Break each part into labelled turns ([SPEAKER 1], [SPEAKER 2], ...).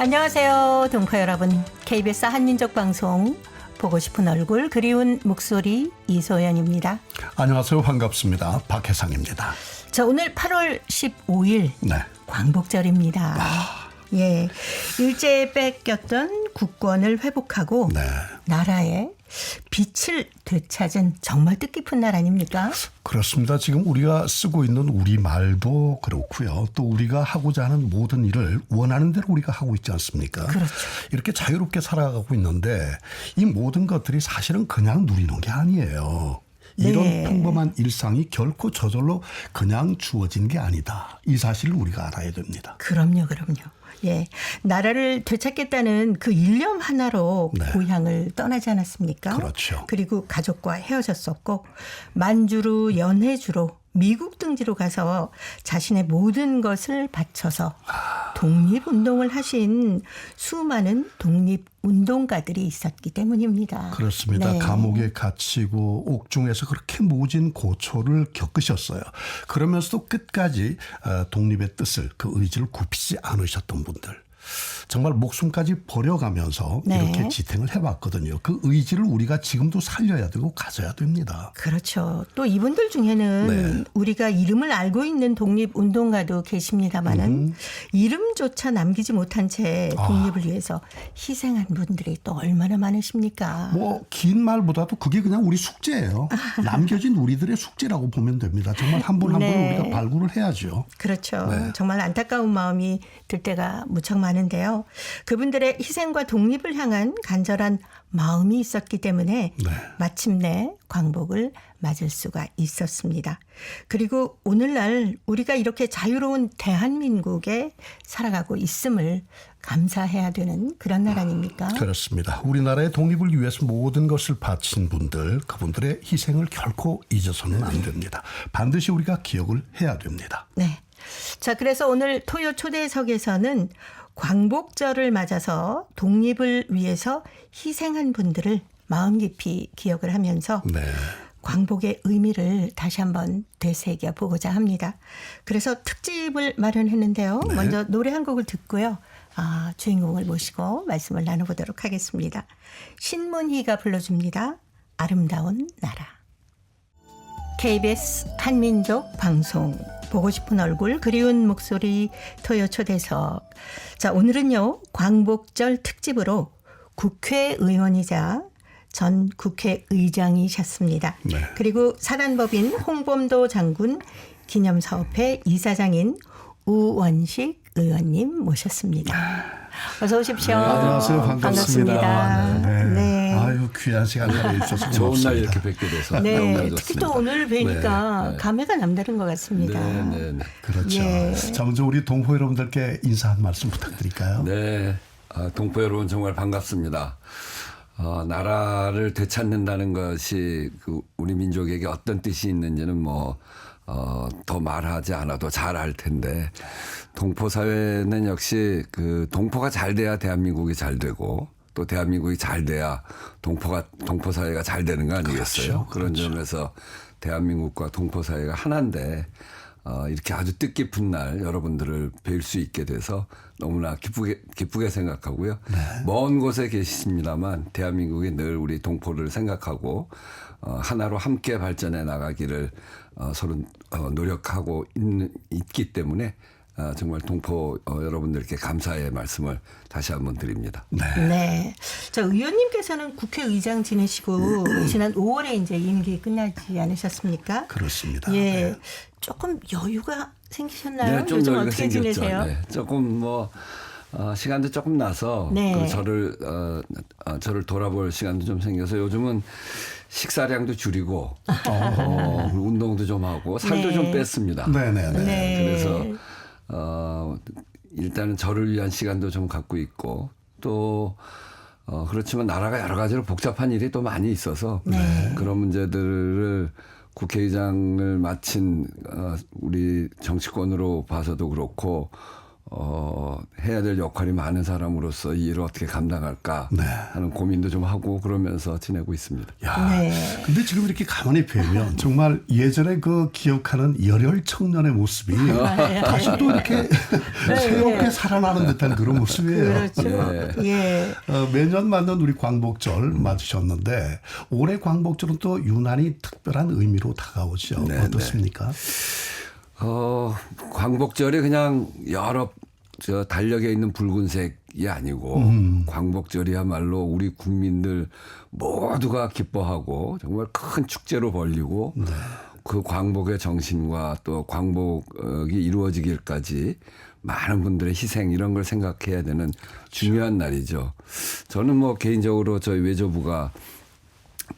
[SPEAKER 1] 안녕하세요, 동포 여러분. KBS 한민족 방송 보고 싶은 얼굴 그리운 목소리 이소연입니다.
[SPEAKER 2] 안녕하세요. 반갑습니다. 박혜상입니다.
[SPEAKER 1] 자, 오늘 8월 15일
[SPEAKER 2] 네.
[SPEAKER 1] 광복절입니다. 예, 일제에 뺏겼던 국권을 회복하고
[SPEAKER 2] 네.
[SPEAKER 1] 나라의 빛을 되찾은 정말 뜻깊은 날 아닙니까?
[SPEAKER 2] 그렇습니다. 지금 우리가 쓰고 있는 우리말도 그렇고요. 또 우리가 하고자 하는 모든 일을 원하는 대로 우리가 하고 있지 않습니까?
[SPEAKER 1] 그렇죠.
[SPEAKER 2] 이렇게 자유롭게 살아가고 있는데 이 모든 것들이 사실은 그냥 누리는 게 아니에요. 이런
[SPEAKER 1] 네.
[SPEAKER 2] 평범한 일상이 결코 저절로 그냥 주어진 게 아니다. 이 사실을 우리가 알아야 됩니다.
[SPEAKER 1] 그럼요. 예, 나라를 되찾겠다는 그 일념 하나로
[SPEAKER 2] 네.
[SPEAKER 1] 고향을 떠나지 않았습니까?
[SPEAKER 2] 그렇죠.
[SPEAKER 1] 그리고 가족과 헤어졌었고 만주로 연해주로 미국 등지로 가서 자신의 모든 것을 바쳐서 독립운동을 하신 수많은 독립운동가들이 있었기 때문입니다.
[SPEAKER 2] 그렇습니다.
[SPEAKER 1] 네.
[SPEAKER 2] 감옥에 갇히고 옥중에서 그렇게 모진 고초를 겪으셨어요. 그러면서도 끝까지 독립의 뜻을, 그 의지를 굽히지 않으셨던 분들. 정말 목숨까지 버려가면서
[SPEAKER 1] 네.
[SPEAKER 2] 이렇게 지탱을 해왔거든요. 그 의지를 우리가 지금도 살려야 되고 가져야 됩니다.
[SPEAKER 1] 그렇죠. 또 이분들 중에는
[SPEAKER 2] 네.
[SPEAKER 1] 우리가 이름을 알고 있는 독립운동가도 계십니다마는 이름조차 남기지 못한 채 독립을 위해서 희생한 분들이 또 얼마나 많으십니까?
[SPEAKER 2] 뭐 긴 말보다도 그게 그냥 우리 숙제예요. 남겨진 우리들의 숙제라고 보면 됩니다. 정말 한 분 한 분
[SPEAKER 1] 네.
[SPEAKER 2] 우리가 발굴을 해야죠.
[SPEAKER 1] 그렇죠.
[SPEAKER 2] 네.
[SPEAKER 1] 정말 안타까운 마음이 들 때가 무척 많은데요. 그분들의 희생과 독립을 향한 간절한 마음이 있었기 때문에
[SPEAKER 2] 네.
[SPEAKER 1] 마침내 광복을 맞을 수가 있었습니다. 그리고 오늘날 우리가 이렇게 자유로운 대한민국에 살아가고 있음을 감사해야 되는 그런 날 아닙니까?
[SPEAKER 2] 그렇습니다. 우리나라의 독립을 위해서 모든 것을 바친 분들, 그분들의 희생을 결코 잊어서는 안 됩니다. 반드시 우리가 기억을 해야 됩니다.
[SPEAKER 1] 네. 자, 그래서 오늘 토요 초대석에서는 광복절을 맞아서 독립을 위해서 희생한 분들을 마음 깊이 기억을 하면서
[SPEAKER 2] 네.
[SPEAKER 1] 광복의 의미를 다시 한번 되새겨 보고자 합니다. 그래서 특집을 마련했는데요.
[SPEAKER 2] 네.
[SPEAKER 1] 먼저 노래 한 곡을 듣고요. 주인공을 모시고 말씀을 나눠보도록 하겠습니다. 신문희가 불러줍니다. 아름다운 나라. KBS 한민족 방송 보고 싶은 얼굴 그리운 목소리 토요 초대석. 자, 오늘은요. 광복절 특집으로 국회의원이자 전 국회의장이셨습니다.
[SPEAKER 2] 네.
[SPEAKER 1] 그리고 사단법인 홍범도 장군 기념사업회 이사장인 우원식 의원님 모셨습니다. 어서 오십시오.
[SPEAKER 2] 네, 안녕하세요. 반갑습니다.
[SPEAKER 1] 네.
[SPEAKER 2] 아유, 귀한 시간 내주셔서
[SPEAKER 3] 좋은
[SPEAKER 2] 고맙습니다.
[SPEAKER 3] 날 이렇게 뵙게 돼서
[SPEAKER 1] 네,
[SPEAKER 3] 너무나
[SPEAKER 1] 특히
[SPEAKER 3] 좋습니다.
[SPEAKER 1] 또 오늘 뵈니까
[SPEAKER 3] 네.
[SPEAKER 1] 감회가 남다른 것 같습니다.
[SPEAKER 3] 네.
[SPEAKER 2] 그렇죠.
[SPEAKER 1] 예.
[SPEAKER 2] 자, 먼저 우리 동포 여러분들께 인사 한 말씀 부탁드릴까요?
[SPEAKER 3] 네, 동포 여러분 정말 반갑습니다. 나라를 되찾는다는 것이 우리 민족에게 어떤 뜻이 있는지는 더 말하지 않아도 잘 알 텐데 동포 사회는 역시 동포가 잘 돼야 대한민국이 잘 되고 또 대한민국이 잘 돼야 동포 사회가 잘 되는 거 아니겠어요? 그런 점에서 대한민국과 동포 사회가 하나인데 이렇게 아주 뜻깊은 날 여러분들을 뵐 수 있게 돼서 너무나 기쁘게 생각하고요.
[SPEAKER 2] 네.
[SPEAKER 3] 먼 곳에 계십니다만 대한민국이 늘 우리 동포를 생각하고 하나로 함께 발전해 나가기를 서로 노력하고 있기 때문에 정말 동포 여러분들께 감사의 말씀을 다시 한번 드립니다.
[SPEAKER 1] 네. 자, 의원님께서는 국회의장 지내시고 지난 5월에 이제 임기 끝나지 않으셨습니까?
[SPEAKER 2] 그렇습니다.
[SPEAKER 1] 예.
[SPEAKER 2] 네.
[SPEAKER 1] 조금 여유가 생기셨나요?
[SPEAKER 3] 좀
[SPEAKER 1] 요즘
[SPEAKER 3] 여유가
[SPEAKER 1] 어떻게
[SPEAKER 3] 생겼죠.
[SPEAKER 1] 지내세요?
[SPEAKER 3] 네. 조금 시간도 조금 나서
[SPEAKER 1] 네.
[SPEAKER 3] 저를 돌아볼 시간도 좀 생겨서 요즘은 식사량도 줄이고 운동도 좀 하고 살도
[SPEAKER 1] 네.
[SPEAKER 3] 좀 뺐습니다.
[SPEAKER 2] 네네네.
[SPEAKER 1] 네.
[SPEAKER 3] 그래서 일단은 저를 위한 시간도 좀 갖고 있고 또 그렇지만 나라가 여러 가지로 복잡한 일이 또 많이 있어서
[SPEAKER 1] 네.
[SPEAKER 3] 그런 문제들을 국회의장을 마친 우리 정치권으로 봐서도 그렇고 해야 될 역할이 많은 사람으로서 이 일을 어떻게 감당할까
[SPEAKER 2] 네.
[SPEAKER 3] 하는 고민도 좀 하고 그러면서 지내고 있습니다.
[SPEAKER 2] 야,
[SPEAKER 1] 네.
[SPEAKER 2] 근데 지금 이렇게 가만히 뵈면 정말 예전에 그 기억하는 열혈 청년의 모습이 다시 또 이렇게 새롭게 살아나는 듯한 그런 모습이에요.
[SPEAKER 1] 그렇죠. 예.
[SPEAKER 2] 매년 맞는 우리 광복절 맞으셨는데 올해 광복절은 또 유난히 특별한 의미로 다가오죠.
[SPEAKER 3] 네,
[SPEAKER 2] 어떻습니까?
[SPEAKER 3] 광복절이 그냥 여러 달력에 있는 붉은색이 아니고 광복절이야말로 우리 국민들 모두가 기뻐하고 정말 큰 축제로 벌리고 그 광복의 정신과 또 광복이 이루어지기까지 많은 분들의 희생 이런 걸 생각해야 되는 중요한 날이죠. 저는 뭐 개인적으로 저희 외교부가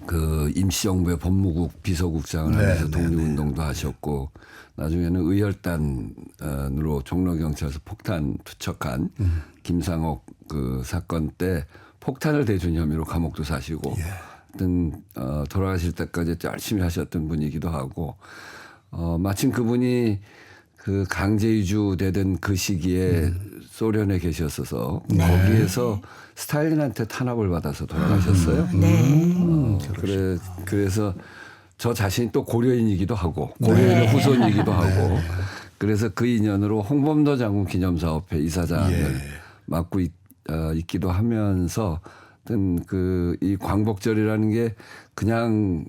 [SPEAKER 3] 그 임시정부의 법무국 비서국장을 하면서 독립운동도 하셨고 나중에는 의열단으로 종로경찰서 폭탄 투척한 김상옥 그 사건 때 폭탄을 대준 혐의로 감옥도 사시고 하여튼 돌아가실 때까지 열심히 하셨던 분이기도 하고 마침 그분이 그 강제이주 되던 그 시기에 소련에 계셨어서 거기에서 스탈린한테 탄압을 받아서 돌아가셨어요. 그래서 저 자신이 또 고려인이기도 하고 고려인의 후손이기도 하고 그래서 그 인연으로 홍범도 장군 기념사업회 이사장을 맡고 있기도 하면서 하여튼 이 광복절이라는 게 그냥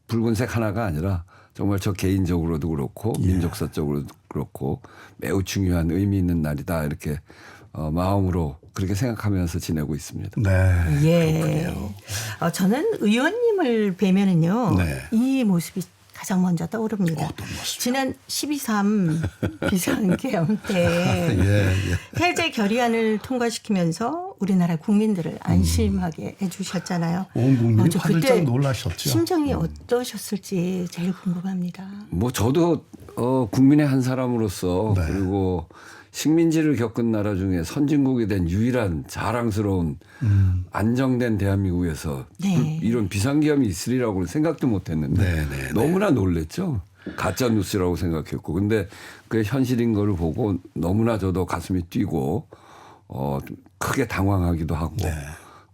[SPEAKER 3] 붉은색 하나가 아니라 정말 저 개인적으로도 그렇고 민족사적으로도 그렇고 매우 중요한 의미 있는 날이다 이렇게 마음으로 그렇게 생각하면서 지내고 있습니다.
[SPEAKER 2] 네.
[SPEAKER 1] 예. 저는 의원님을 뵈면은요.
[SPEAKER 2] 네.
[SPEAKER 1] 이 모습이 가장 먼저 떠오릅니다.
[SPEAKER 2] 어떤 모습이요?
[SPEAKER 1] 지난 12.3 비상계엄 때
[SPEAKER 2] 예.
[SPEAKER 1] 해제 결의안을 통과시키면서 우리나라 국민들을 안심하게 해주셨잖아요.
[SPEAKER 2] 온 국민이
[SPEAKER 1] 저
[SPEAKER 2] 화들짝
[SPEAKER 1] 그때
[SPEAKER 2] 놀라셨죠.
[SPEAKER 1] 심정이 어떠셨을지 제일 궁금합니다.
[SPEAKER 3] 뭐 저도 국민의 한 사람으로서
[SPEAKER 2] 네.
[SPEAKER 3] 그리고 식민지를 겪은 나라 중에 선진국이 된 유일한 자랑스러운 안정된 대한민국에서
[SPEAKER 1] 네.
[SPEAKER 3] 이런 비상계엄이 있으리라고는 생각도 못했는데 너무나 놀랬죠. 가짜 뉴스라고 생각했고 근데 그게 현실인 걸 보고 너무나 저도 가슴이 뛰고 크게 당황하기도 하고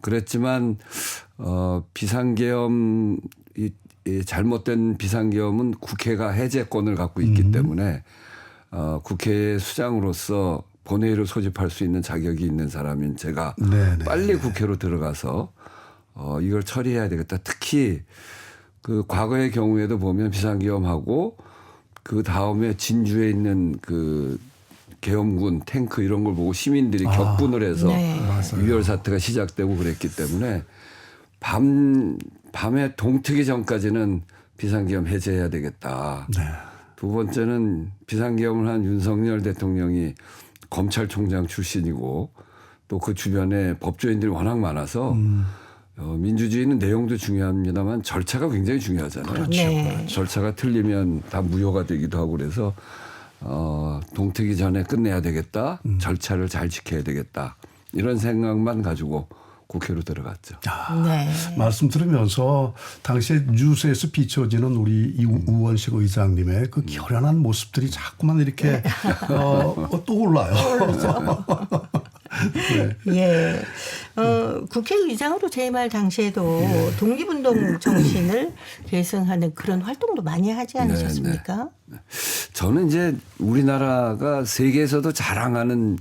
[SPEAKER 3] 그랬지만 비상계엄 이 잘못된 비상계엄은 국회가 해제권을 갖고 있기 때문에 국회의 수장으로서 본회의를 소집할 수 있는 자격이 있는 사람인 제가 빨리 국회로 들어가서 이걸 처리해야 되겠다. 특히 그 과거의 경우에도 보면 비상계엄하고 그 다음에 진주에 있는 그 계엄군 탱크 이런 걸 보고 시민들이 격분을 해서 유혈 사태가 시작되고 그랬기 때문에 밤에 동트기 전까지는 비상계엄 해제해야 되겠다. 두 번째는 비상계엄을 한 윤석열 대통령이 검찰총장 출신이고 또 그 주변에 법조인들이 워낙 많아서 민주주의는 내용도 중요합니다만 절차가 굉장히 중요하잖아요.
[SPEAKER 2] 그렇죠.
[SPEAKER 1] 네.
[SPEAKER 3] 절차가 틀리면 다 무효가 되기도 하고 그래서 동트기 전에 끝내야 되겠다. 절차를 잘 지켜야 되겠다. 이런 생각만 가지고 국회로 들어갔죠.
[SPEAKER 1] 네.
[SPEAKER 2] 말씀 들으면서 당시에 뉴스에서 비춰지는 우리 우원식 의장님의 그 결연한 모습들이 자꾸만 이렇게 떠올라요.
[SPEAKER 1] 예. 국회의장으로 재임할 당시에도 독립운동 정신을 계승하는 그런 활동도 많이 하지 않으셨습니까?
[SPEAKER 3] 저는 이제 우리나라가 세계에서도 자랑하는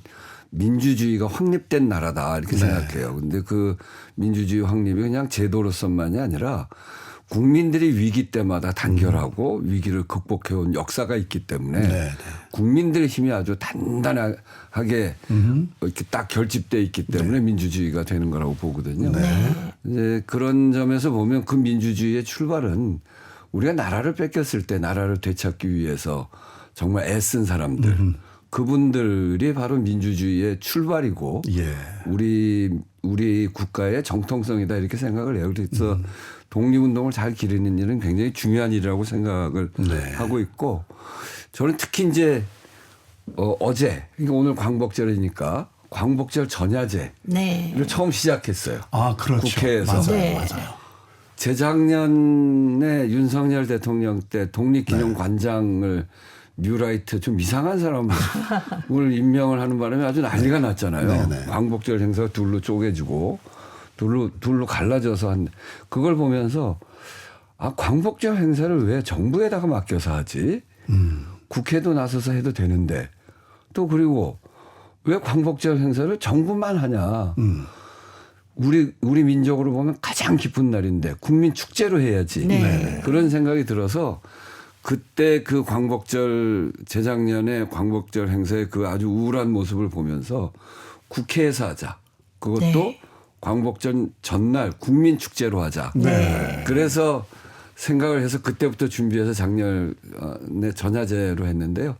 [SPEAKER 3] 민주주의가 확립된 나라다 이렇게 생각해요. 근데 그 민주주의 확립이 그냥 제도로서만이 아니라 국민들이 위기 때마다 단결하고 위기를 극복해온 역사가 있기 때문에 국민들의 힘이 아주 단단하게 이렇게 딱 결집돼 있기 때문에 민주주의가 되는 거라고 보거든요. 이제 그런 점에서 보면 그 민주주의의 출발은 우리가 나라를 뺏겼을 때 나라를 되찾기 위해서 정말 애쓴 사람들 그분들이 바로 민주주의의 출발이고 우리 국가의 정통성이다 이렇게 생각을 해요. 그래서 독립운동을 잘 기르는 일은 굉장히 중요한 일이라고 생각을 하고 있고 저는 특히 이제 어제 그러니까 오늘 광복절이니까 광복절 전야제를 처음 시작했어요.
[SPEAKER 2] 아, 그렇죠.
[SPEAKER 3] 국회에서.
[SPEAKER 2] 맞아요.
[SPEAKER 3] 재작년에 윤석열 대통령 때 독립기념관장을 뉴라이트 좀 이상한 사람을 임명을 하는 바람에 아주 난리가 났잖아요.
[SPEAKER 2] 네네.
[SPEAKER 3] 광복절 행사가 둘로 쪼개지고 둘로 갈라져서 그걸 보면서 광복절 행사를 왜 정부에다가 맡겨서 하지? 국회도 나서서 해도 되는데 또 그리고 왜 광복절 행사를 정부만 하냐? 우리 민족으로 보면 가장 기쁜 날인데 국민 축제로 해야지.
[SPEAKER 1] 네.
[SPEAKER 3] 그런 생각이 들어서 그때 그 광복절 재작년에 광복절 행사의 그 아주 우울한 모습을 보면서 국회에서 하자. 그것도
[SPEAKER 1] 네.
[SPEAKER 3] 광복절 전날 국민 축제로 하자.
[SPEAKER 1] 네.
[SPEAKER 3] 그래서 생각을 해서 그때부터 준비해서 작년에 전야제로 했는데요.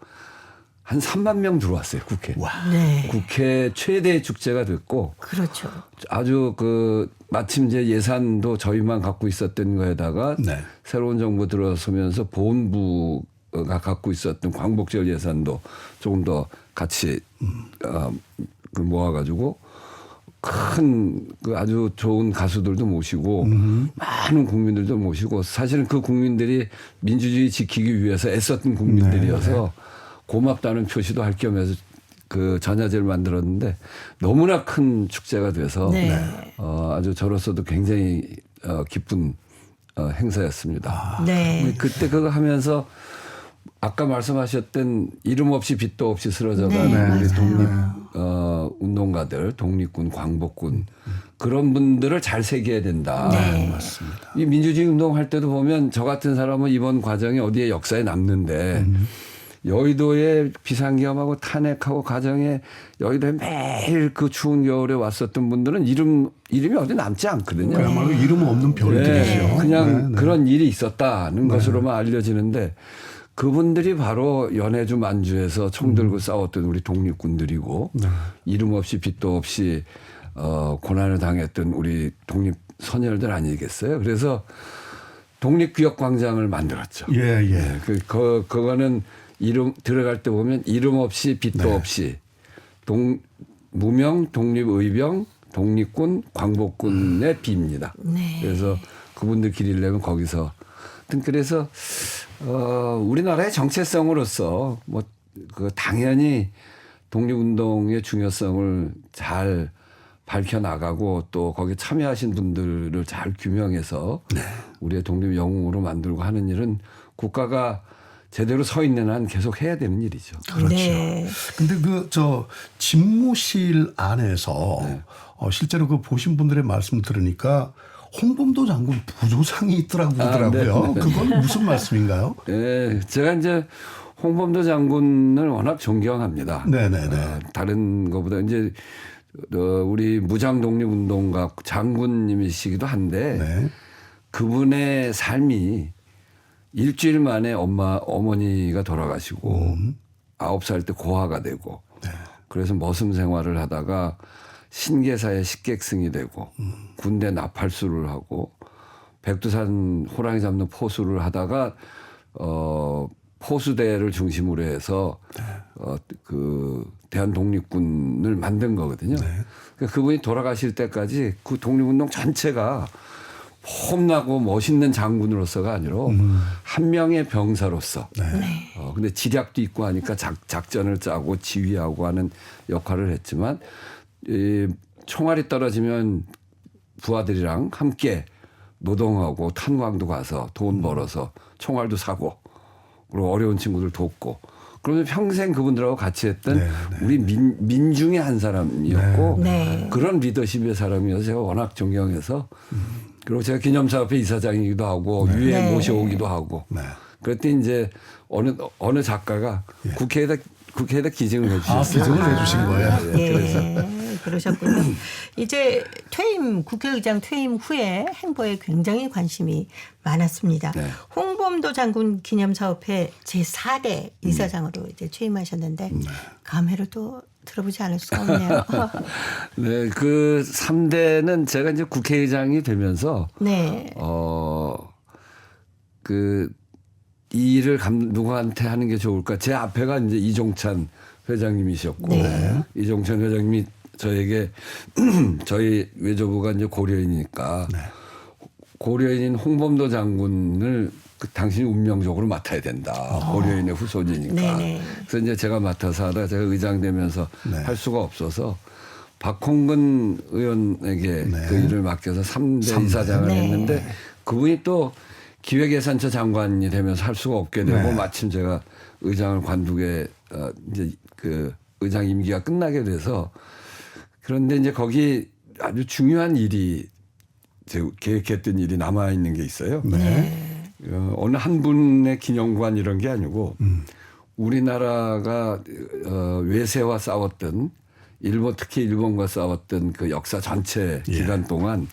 [SPEAKER 3] 한 3만 명 들어왔어요, 국회.
[SPEAKER 1] 네.
[SPEAKER 3] 국회 최대 축제가 됐고
[SPEAKER 1] 그렇죠.
[SPEAKER 3] 아주 마침 이제 예산도 저희만 갖고 있었던 거에다가
[SPEAKER 2] 네.
[SPEAKER 3] 새로운 정부 들어서면서 보훈부가 갖고 있었던 광복절 예산도 조금 더 같이 모아가지고 큰 아주 좋은 가수들도 모시고 많은 국민들도 모시고 사실은 그 국민들이 민주주의 지키기 위해서 애썼던 국민들이어서 고맙다는 표시도 할 겸해서 그 전야제를 만들었는데 너무나 큰 축제가 돼서
[SPEAKER 1] 네.
[SPEAKER 3] 아주 저로서도 굉장히 기쁜 행사였습니다.
[SPEAKER 1] 네.
[SPEAKER 3] 그때 그거 하면서 아까 말씀하셨던 이름 없이 빛도 없이 쓰러져가는
[SPEAKER 1] 네,
[SPEAKER 3] 우리
[SPEAKER 1] 맞아요.
[SPEAKER 3] 독립 운동가들, 독립군, 광복군 그런 분들을 잘 새겨야 된다.
[SPEAKER 1] 네.
[SPEAKER 2] 맞습니다.
[SPEAKER 3] 이 민주주의 운동할 때도 보면 저 같은 사람은 이번 과정이 어디에 역사에 남는데 여의도에 비상기업하고 탄핵하고 가정에 여의도에 매일 그 추운 겨울에 왔었던 분들은 이름이 어디 남지 않거든요.
[SPEAKER 2] 그야말로 이름 없는 별들이죠.
[SPEAKER 3] 네, 그냥
[SPEAKER 2] 네.
[SPEAKER 3] 그런 일이 있었다는 것으로만 알려지는데 그분들이 바로 연해주 만주에서 총 들고 싸웠던 우리 독립군들이고 이름 없이 빛도 없이 고난을 당했던 우리 독립 선열들 아니겠어요? 그래서 독립기억광장을 만들었죠.
[SPEAKER 2] 예, 예.
[SPEAKER 3] 네, 그거는 이름 들어갈 때 보면 이름 없이 빛도 없이 무명 독립의병 독립군 광복군의 비입니다.
[SPEAKER 1] 네.
[SPEAKER 3] 그래서 그분들 기리려면 거기서 그래서 우리나라의 정체성으로서 당연히 독립운동의 중요성을 잘 밝혀나가고 또 거기에 참여하신 분들을 잘 규명해서 우리의 독립 영웅으로 만들고 하는 일은 국가가 제대로 서 있는 한 계속 해야 되는 일이죠.
[SPEAKER 2] 그렇죠.
[SPEAKER 1] 네.
[SPEAKER 2] 근데 집무실 안에서 실제로 보신 분들의 말씀 들으니까 홍범도 장군 부조상이 있더라고요.
[SPEAKER 3] 네.
[SPEAKER 2] 그건 무슨 말씀인가요?
[SPEAKER 3] 네, 제가 이제 홍범도 장군을 워낙 존경합니다.
[SPEAKER 2] 네네네.
[SPEAKER 3] 다른 것보다 이제 우리 무장 독립운동가 장군님이시기도 한데
[SPEAKER 2] 네.
[SPEAKER 3] 그분의 삶이 일주일 만에 어머니가 돌아가시고 9살 때 고아가 되고 그래서 머슴 생활을 하다가 신계사의 식객승이 되고 군대 나팔수를 하고 백두산 호랑이 잡는 포수를 하다가 포수대를 중심으로 해서 그 대한독립군을 만든 거거든요. 그러니까 그분이 돌아가실 때까지 그 독립운동 전체가 폼나고 멋있는 장군으로서가 아니라 한 명의 병사로서 근데 지략도 있고 하니까 작전을 짜고 지휘하고 하는 역할을 했지만 이 총알이 떨어지면 부하들이랑 함께 노동하고 탄광도 가서 돈 벌어서 총알도 사고 그리고 어려운 친구들 돕고 그러면 평생 그분들하고 같이 했던 우리 민중의 한 사람이었고 그런 리더십의 사람이어서 제가 워낙 존경해서 그리고 제가 기념사업회 이사장이기도 하고 유해 모셔오기도 하고 그랬더니 이제 어느 작가가 국회에다 기증을 해주셨어요.
[SPEAKER 2] 기증을 해주신 거예요.
[SPEAKER 1] 예. 그러셨군요. 이제 국회의장 퇴임 후에 행보에 굉장히 관심이 많았습니다. 홍범도 장군 기념사업회 제4대 이사장으로 이제 취임하셨는데 감회를 또 들어보지 않을 수가 없네요.
[SPEAKER 3] 네, 그 3대는 제가 이제 국회의장이 되면서 이 일을 누구한테 하는 게 좋을까? 제 앞에가 이제 이종찬 회장님이셨고 이종찬 회장님이 저에게 저희 외조부가 이제 고려인이니까 고려인인 홍범도 장군을 당신이 운명적으로 맡아야 된다. 고려인의 후손이니까.
[SPEAKER 1] 네네.
[SPEAKER 3] 그래서 이제 제가 맡아서 하다가 제가 의장 되면서
[SPEAKER 2] 네.
[SPEAKER 3] 할 수가 없어서 박홍근 의원에게
[SPEAKER 2] 네.
[SPEAKER 3] 그 일을 맡겨서 3대
[SPEAKER 2] 삼대.
[SPEAKER 3] 이사장을
[SPEAKER 1] 네.
[SPEAKER 3] 했는데 그분이 또 기획예산처 장관이 되면서 할 수가 없게 되고
[SPEAKER 2] 네.
[SPEAKER 3] 마침 제가 의장을 관두게 이제 그 의장 임기가 끝나게 돼서 그런데 이제 거기 아주 중요한 일이 제가 계획했던 일이 남아 있는 게 있어요.
[SPEAKER 1] 네.
[SPEAKER 3] 어느 한 분의 기념관 이런 게 아니고 우리나라가 외세와 싸웠던 일본 특히 일본과 싸웠던 그 역사 전체 기간 동안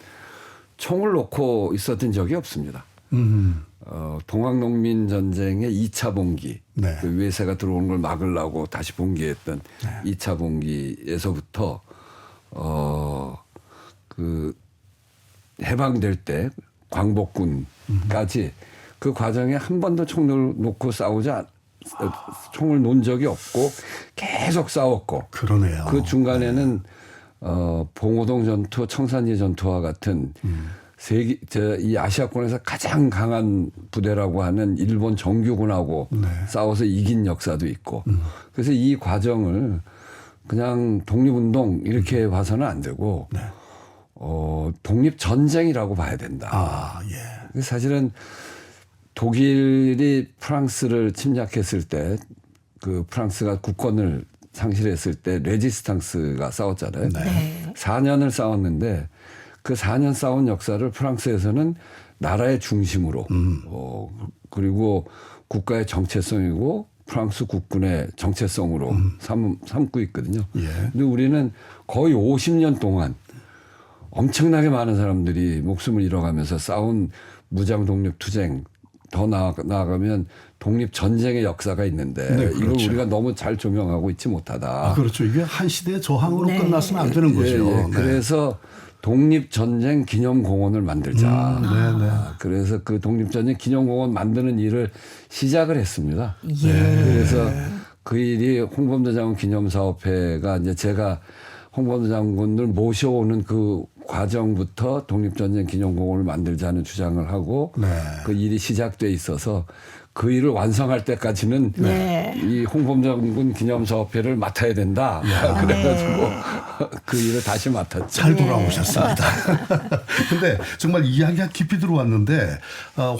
[SPEAKER 3] 총을 놓고 있었던 적이 없습니다. 동학농민 전쟁의 2차 봉기,
[SPEAKER 2] 네.
[SPEAKER 3] 그 외세가 들어오는 걸 막으려고 다시 봉기했던 2차 봉기에서부터 그 해방될 때 광복군까지 그 과정에 한 번도 총을 놓고 총을 놓은 적이 없고 계속 싸웠고
[SPEAKER 2] 그러네요.
[SPEAKER 3] 그 중간에는 봉오동 전투, 청산리 전투와 같은 이 아시아권에서 가장 강한 부대라고 하는 일본 정규군하고 싸워서 이긴 역사도 있고 그래서 이 과정을 그냥 독립운동 이렇게 봐서는 안 되고 독립전쟁이라고 봐야 된다.
[SPEAKER 2] 아, 예.
[SPEAKER 3] 사실은 독일이 프랑스를 침략했을 때 그 프랑스가 국권을 상실했을 때 레지스탕스가 싸웠잖아요.
[SPEAKER 1] 네.
[SPEAKER 3] 4년을 싸웠는데 그 4년 싸운 역사를 프랑스에서는 나라의 중심으로 그리고 국가의 정체성이고 프랑스 국군의 정체성으로 삼고 있거든요.
[SPEAKER 2] 예.
[SPEAKER 3] 근데 우리는 거의 50년 동안 엄청나게 많은 사람들이 목숨을 잃어가면서 싸운 무장 독립 투쟁 더 나아가면 독립 전쟁의 역사가 있는데
[SPEAKER 2] 네,
[SPEAKER 3] 이걸
[SPEAKER 2] 그렇죠.
[SPEAKER 3] 우리가 너무 잘 조명하고 있지 못하다.
[SPEAKER 2] 아, 그렇죠. 이게 한 시대의 저항으로
[SPEAKER 1] 네.
[SPEAKER 2] 끝나서는 안 되는 거죠.
[SPEAKER 3] 예, 예.
[SPEAKER 2] 네.
[SPEAKER 3] 그래서 독립전쟁 기념공원을 만들자.
[SPEAKER 2] 네.
[SPEAKER 3] 그래서 그 독립전쟁 기념공원 만드는 일을 시작을 했습니다.
[SPEAKER 1] 예.
[SPEAKER 3] 그래서 그 일이 홍범도 장군 기념사업회가 이제 제가 홍범도 장군을 모셔오는 그 과정부터 독립전쟁 기념공원을 만들자는 주장을 하고
[SPEAKER 2] 네.
[SPEAKER 3] 그 일이 시작돼 있어서 그 일을 완성할 때까지는
[SPEAKER 1] 네.
[SPEAKER 3] 이 홍범도 장군 기념사업회를 맡아야 된다. 그래가지고 그 일을 다시 맡았죠.
[SPEAKER 2] 잘 돌아오셨습니다. 근데 정말 이야기가 깊이 들어왔는데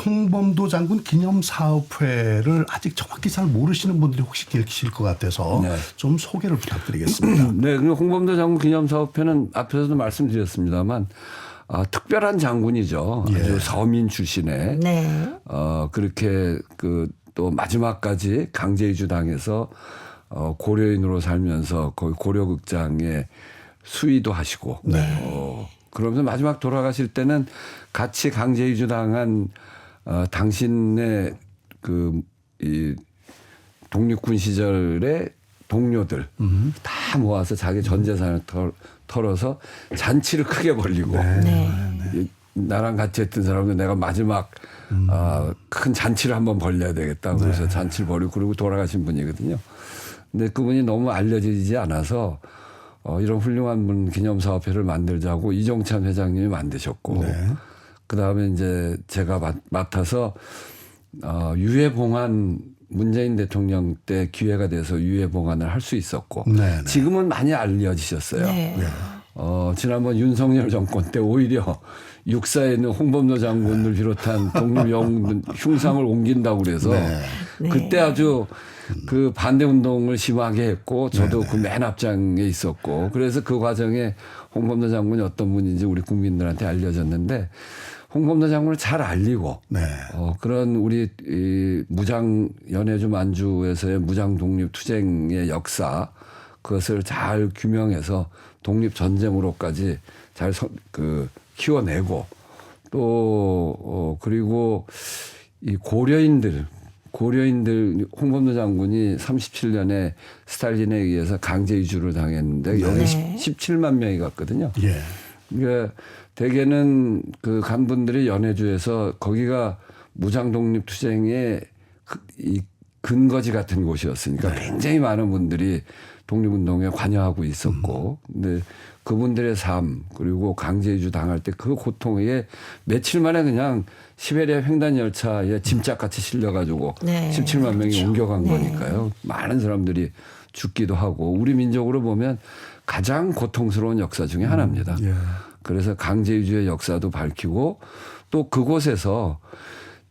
[SPEAKER 2] 홍범도 장군 기념사업회를 아직 정확히 잘 모르시는 분들이 혹시 계실 것 같아서
[SPEAKER 3] 네.
[SPEAKER 2] 좀 소개를 부탁드리겠습니다.
[SPEAKER 3] 네, 그리고 홍범도 장군 기념사업회는 앞에서도 말씀드렸습니다만 특별한 장군이죠. 아주 서민 출신의
[SPEAKER 1] 네.
[SPEAKER 3] 그렇게 그 또 마지막까지 강제 이주당해서 고려인으로 살면서 거기 고려극장에 수의도 하시고 그러면서 마지막 돌아가실 때는 같이 강제 이주당한 당신의 그 이 독립군 시절의 동료들 다 모아서 자기 전 재산을 털어서 잔치를 크게 벌리고
[SPEAKER 1] 네.
[SPEAKER 3] 나랑 같이 했던 사람들 내가 마지막 큰 잔치를 한번 벌려야 되겠다. 그래서 잔치를 벌이고 그러고 돌아가신 분이거든요. 근데 그분이 너무 알려지지 않아서 이런 훌륭한 분 기념사업회를 만들자고 이종찬 회장님이 만드셨고 그다음에 이제 제가 맡아서 유해봉안 문재인 대통령 때 기회가 돼서 유해봉안을 할 수 있었고
[SPEAKER 2] 네네.
[SPEAKER 3] 지금은 많이 알려지셨어요.
[SPEAKER 1] 네.
[SPEAKER 3] 지난번 윤석열 정권 때 오히려 육사에 있는 홍범도 장군을 비롯한 독립영웅 흉상을 옮긴다고 그래서 그때 아주 그 반대 운동을 심하게 했고 저도 그 맨 앞장에 있었고 그래서 그 과정에 홍범도 장군이 어떤 분인지 우리 국민들한테 알려졌는데 홍범도 장군을 잘 알리고 그런 우리 이 무장 연해주 만주에서의 무장 독립 투쟁의 역사 그것을 잘 규명해서 독립 전쟁으로까지 잘 키워내고 또 그리고 이 고려인들 홍범도 장군이 37년에 스탈린에 의해서 강제 이주를 당했는데 여기 17만 명이 갔거든요.
[SPEAKER 2] 예.
[SPEAKER 3] 그러니까 대개는 그 간분들이 연해주에서 거기가 무장 독립 투쟁의 근거지 같은 곳이었으니까 굉장히 많은 분들이 독립운동에 관여하고 있었고 근데 그분들의 삶 그리고 강제이주 당할 때 그 고통에 며칠 만에 그냥 시베리아 횡단 열차에 짐짝같이 실려가지고
[SPEAKER 1] 네.
[SPEAKER 3] 17만 명이
[SPEAKER 1] 그렇죠.
[SPEAKER 3] 옮겨간
[SPEAKER 1] 네.
[SPEAKER 3] 거니까요. 많은 사람들이 죽기도 하고 우리 민족으로 보면 가장 고통스러운 역사 중에 하나입니다.
[SPEAKER 2] 예.
[SPEAKER 3] 그래서 강제이주의 역사도 밝히고 또 그곳에서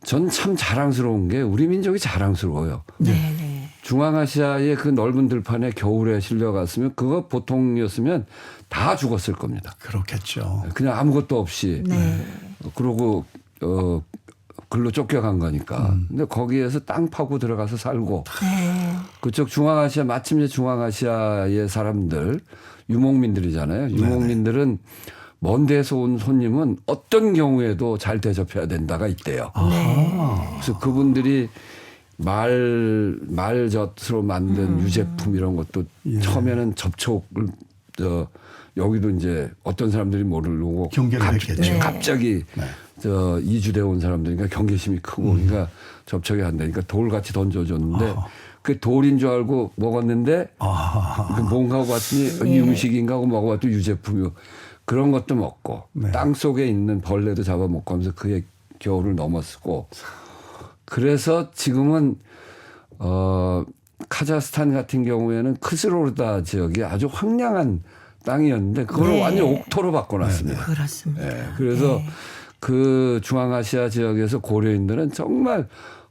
[SPEAKER 3] 전 참 자랑스러운 게 우리 민족이 자랑스러워요.
[SPEAKER 1] 네, 네.
[SPEAKER 3] 중앙아시아의 그 넓은 들판에 겨울에 실려갔으면 그거 보통이었으면 다 죽었을 겁니다.
[SPEAKER 2] 그렇겠죠.
[SPEAKER 3] 그냥 아무것도 없이
[SPEAKER 1] 네.
[SPEAKER 3] 그러고 글로 쫓겨간 거니까. 근데 거기에서 땅 파고 들어가서 살고
[SPEAKER 1] 네.
[SPEAKER 3] 그쪽 중앙아시아 마침내 중앙아시아의 사람들 유목민들이잖아요. 유목민들은 먼 데서 온 손님은 어떤 경우에도 잘 대접해야 된다가 있대요. 그래서 그분들이 말젓으로 만든 유제품 이런 것도 처음에는 접촉을 여기도 이제 어떤 사람들이 모르고
[SPEAKER 2] 경계를 했겠죠.
[SPEAKER 3] 갑자기 이주돼 온 사람들이니까 경계심이 크고 그러니까 접촉이 안 되니까 돌같이 던져줬는데 그 돌인 줄 알고 먹었는데 뭔가 하고 봤더니 이 음식인가 하고 먹어봤더니 유제품이고 그런 것도 먹고 땅 속에 있는 벌레도 잡아먹고 하면서 그의 겨울을 넘었고 그래서 지금은 카자흐스탄 같은 경우에는 크스로르다 지역이 아주 황량한 땅이었는데 그걸 완전 옥토로 바꿔놨습니다.
[SPEAKER 1] 그렇습니다.
[SPEAKER 3] 그래서 그 중앙아시아 지역에서 고려인들은 정말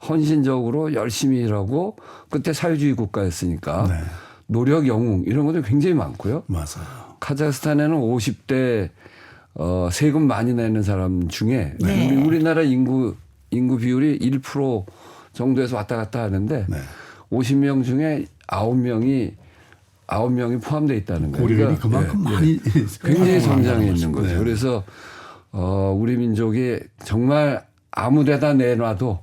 [SPEAKER 3] 헌신적으로 열심히 일하고 그때 사회주의 국가였으니까 노력 영웅 이런 것도 굉장히 많고요.
[SPEAKER 2] 맞아요.
[SPEAKER 3] 카자흐스탄에는 50대 세금 많이 내는 사람 중에 우리나라 인구 비율이 1% 정도에서 왔다 갔다 하는데 50명 중에 9명이 포함되어 있다는 거예요.
[SPEAKER 2] 고려인이 그만큼 많이
[SPEAKER 3] 굉장히 성장해 있는 거죠.
[SPEAKER 2] 네.
[SPEAKER 3] 그래서 우리 민족이 정말 아무데다 내놔도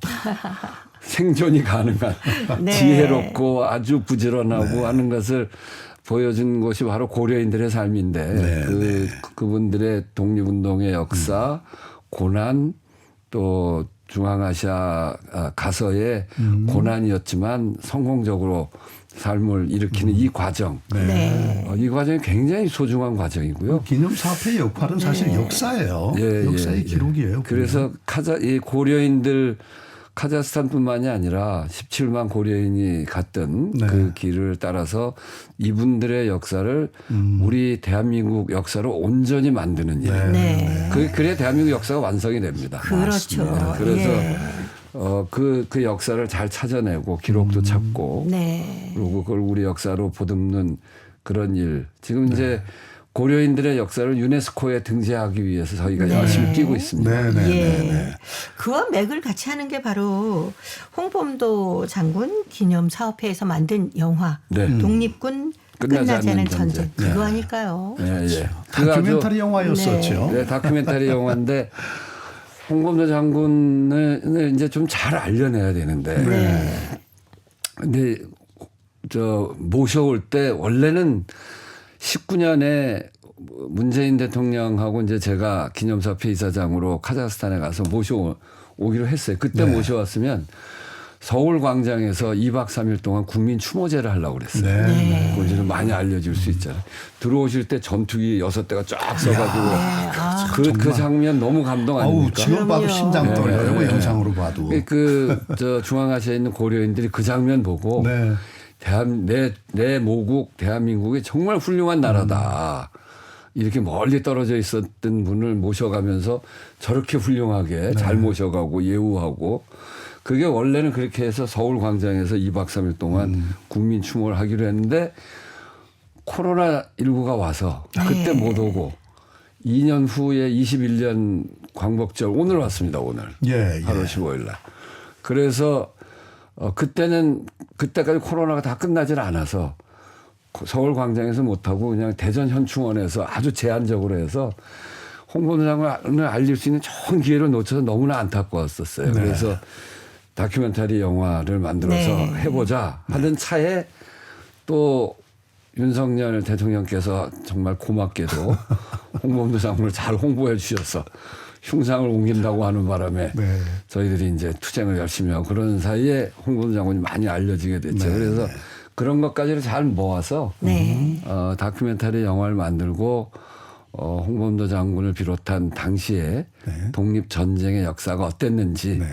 [SPEAKER 3] 생존이 가능한
[SPEAKER 1] 네.
[SPEAKER 3] 지혜롭고 아주 부지런하고 하는 것을 보여준 것이 바로 고려인들의 삶인데 그분들의 독립운동의 역사, 고난 또 중앙아시아 가서의 고난이었지만 성공적으로 삶을 일으키는 이 과정. 이 과정이 굉장히 소중한 과정이고요.
[SPEAKER 2] 기념사업회의 역할은 사실 역사예요. 역사의 기록이에요.
[SPEAKER 3] 그래서 이 고려인들 카자흐스탄뿐만이 아니라 17만 고려인이 갔던 그 길을 따라서 이분들의 역사를 우리 대한민국 역사로 온전히 만드는 일. 그래야 대한민국 역사가 완성이 됩니다.
[SPEAKER 1] 그렇죠.
[SPEAKER 3] 그래서 그 역사를 잘 찾아내고 기록도 찾고 그리고 그걸 우리 역사로 보듬는 그런 일. 지금 이제 고려인들의 역사를 유네스코에 등재하기 위해서 저희가 열심히 뛰고 있습니다.
[SPEAKER 1] 그와 맥을 같이 하는 게 바로 홍범도 장군 기념사업회에서 만든 영화 독립군 끝나지 않은 전쟁. 그거 아닐까요?
[SPEAKER 2] 다큐멘터리 영화였었죠.
[SPEAKER 3] 다큐멘터리 영화인데 홍범도 장군을 이제 좀 잘 알려내야 되는데 근데 모셔올 때 원래는 19년에 문재인 대통령하고 이제 제가 기념사업회 이사장으로 카자흐스탄에 가서 모셔오기로 했어요. 그때 모셔왔으면 서울 광장에서 2박 3일 동안 국민 추모제를 하려고 그랬어요. 그걸 이제 많이 알려줄 수 있잖아요. 들어오실 때 전투기 6대가 쫙 써가지고 그 장면 너무 감동 아닙니까?
[SPEAKER 2] 지금 봐도 심장 떨려요. 영상으로 봐도.
[SPEAKER 3] 중앙아시아에 있는 고려인들이 그 장면 보고 내 모국 대한민국이 정말 훌륭한 나라다. 이렇게 멀리 떨어져 있었던 분을 모셔가면서 저렇게 훌륭하게 잘 모셔가고 예우하고 그게 원래는 그렇게 해서 서울 광장에서 2박 3일 동안 국민 추모를 하기로 했는데 코로나19가 와서 그때 못 오고 2년 후에 21년 광복절 오늘 왔습니다. 오늘 8월 15일 날. 그래서 그때까지 코로나가 다 끝나질 않아서 서울 광장에서 못하고 그냥 대전 현충원에서 아주 제한적으로 해서 홍범도 장군을 알릴 수 있는 좋은 기회를 놓쳐서 너무나 안타까웠었어요. 그래서 다큐멘터리 영화를 만들어서 해보자 하던 차에 또 윤석열 대통령께서 정말 고맙게도 홍범도 장군을 잘 홍보해 주셔서 흉상을 옮긴다고 하는 바람에
[SPEAKER 2] 네.
[SPEAKER 3] 저희들이 이제 투쟁을 열심히 하고 그런 사이에 홍범도 장군이 많이 알려지게 됐죠.
[SPEAKER 2] 네,
[SPEAKER 3] 그래서 그런 것까지를 잘 모아서
[SPEAKER 1] 네.
[SPEAKER 3] 다큐멘터리 영화를 만들고 홍범도 장군을 비롯한 당시에
[SPEAKER 2] 네.
[SPEAKER 3] 독립전쟁의 역사가 어땠는지
[SPEAKER 2] 네.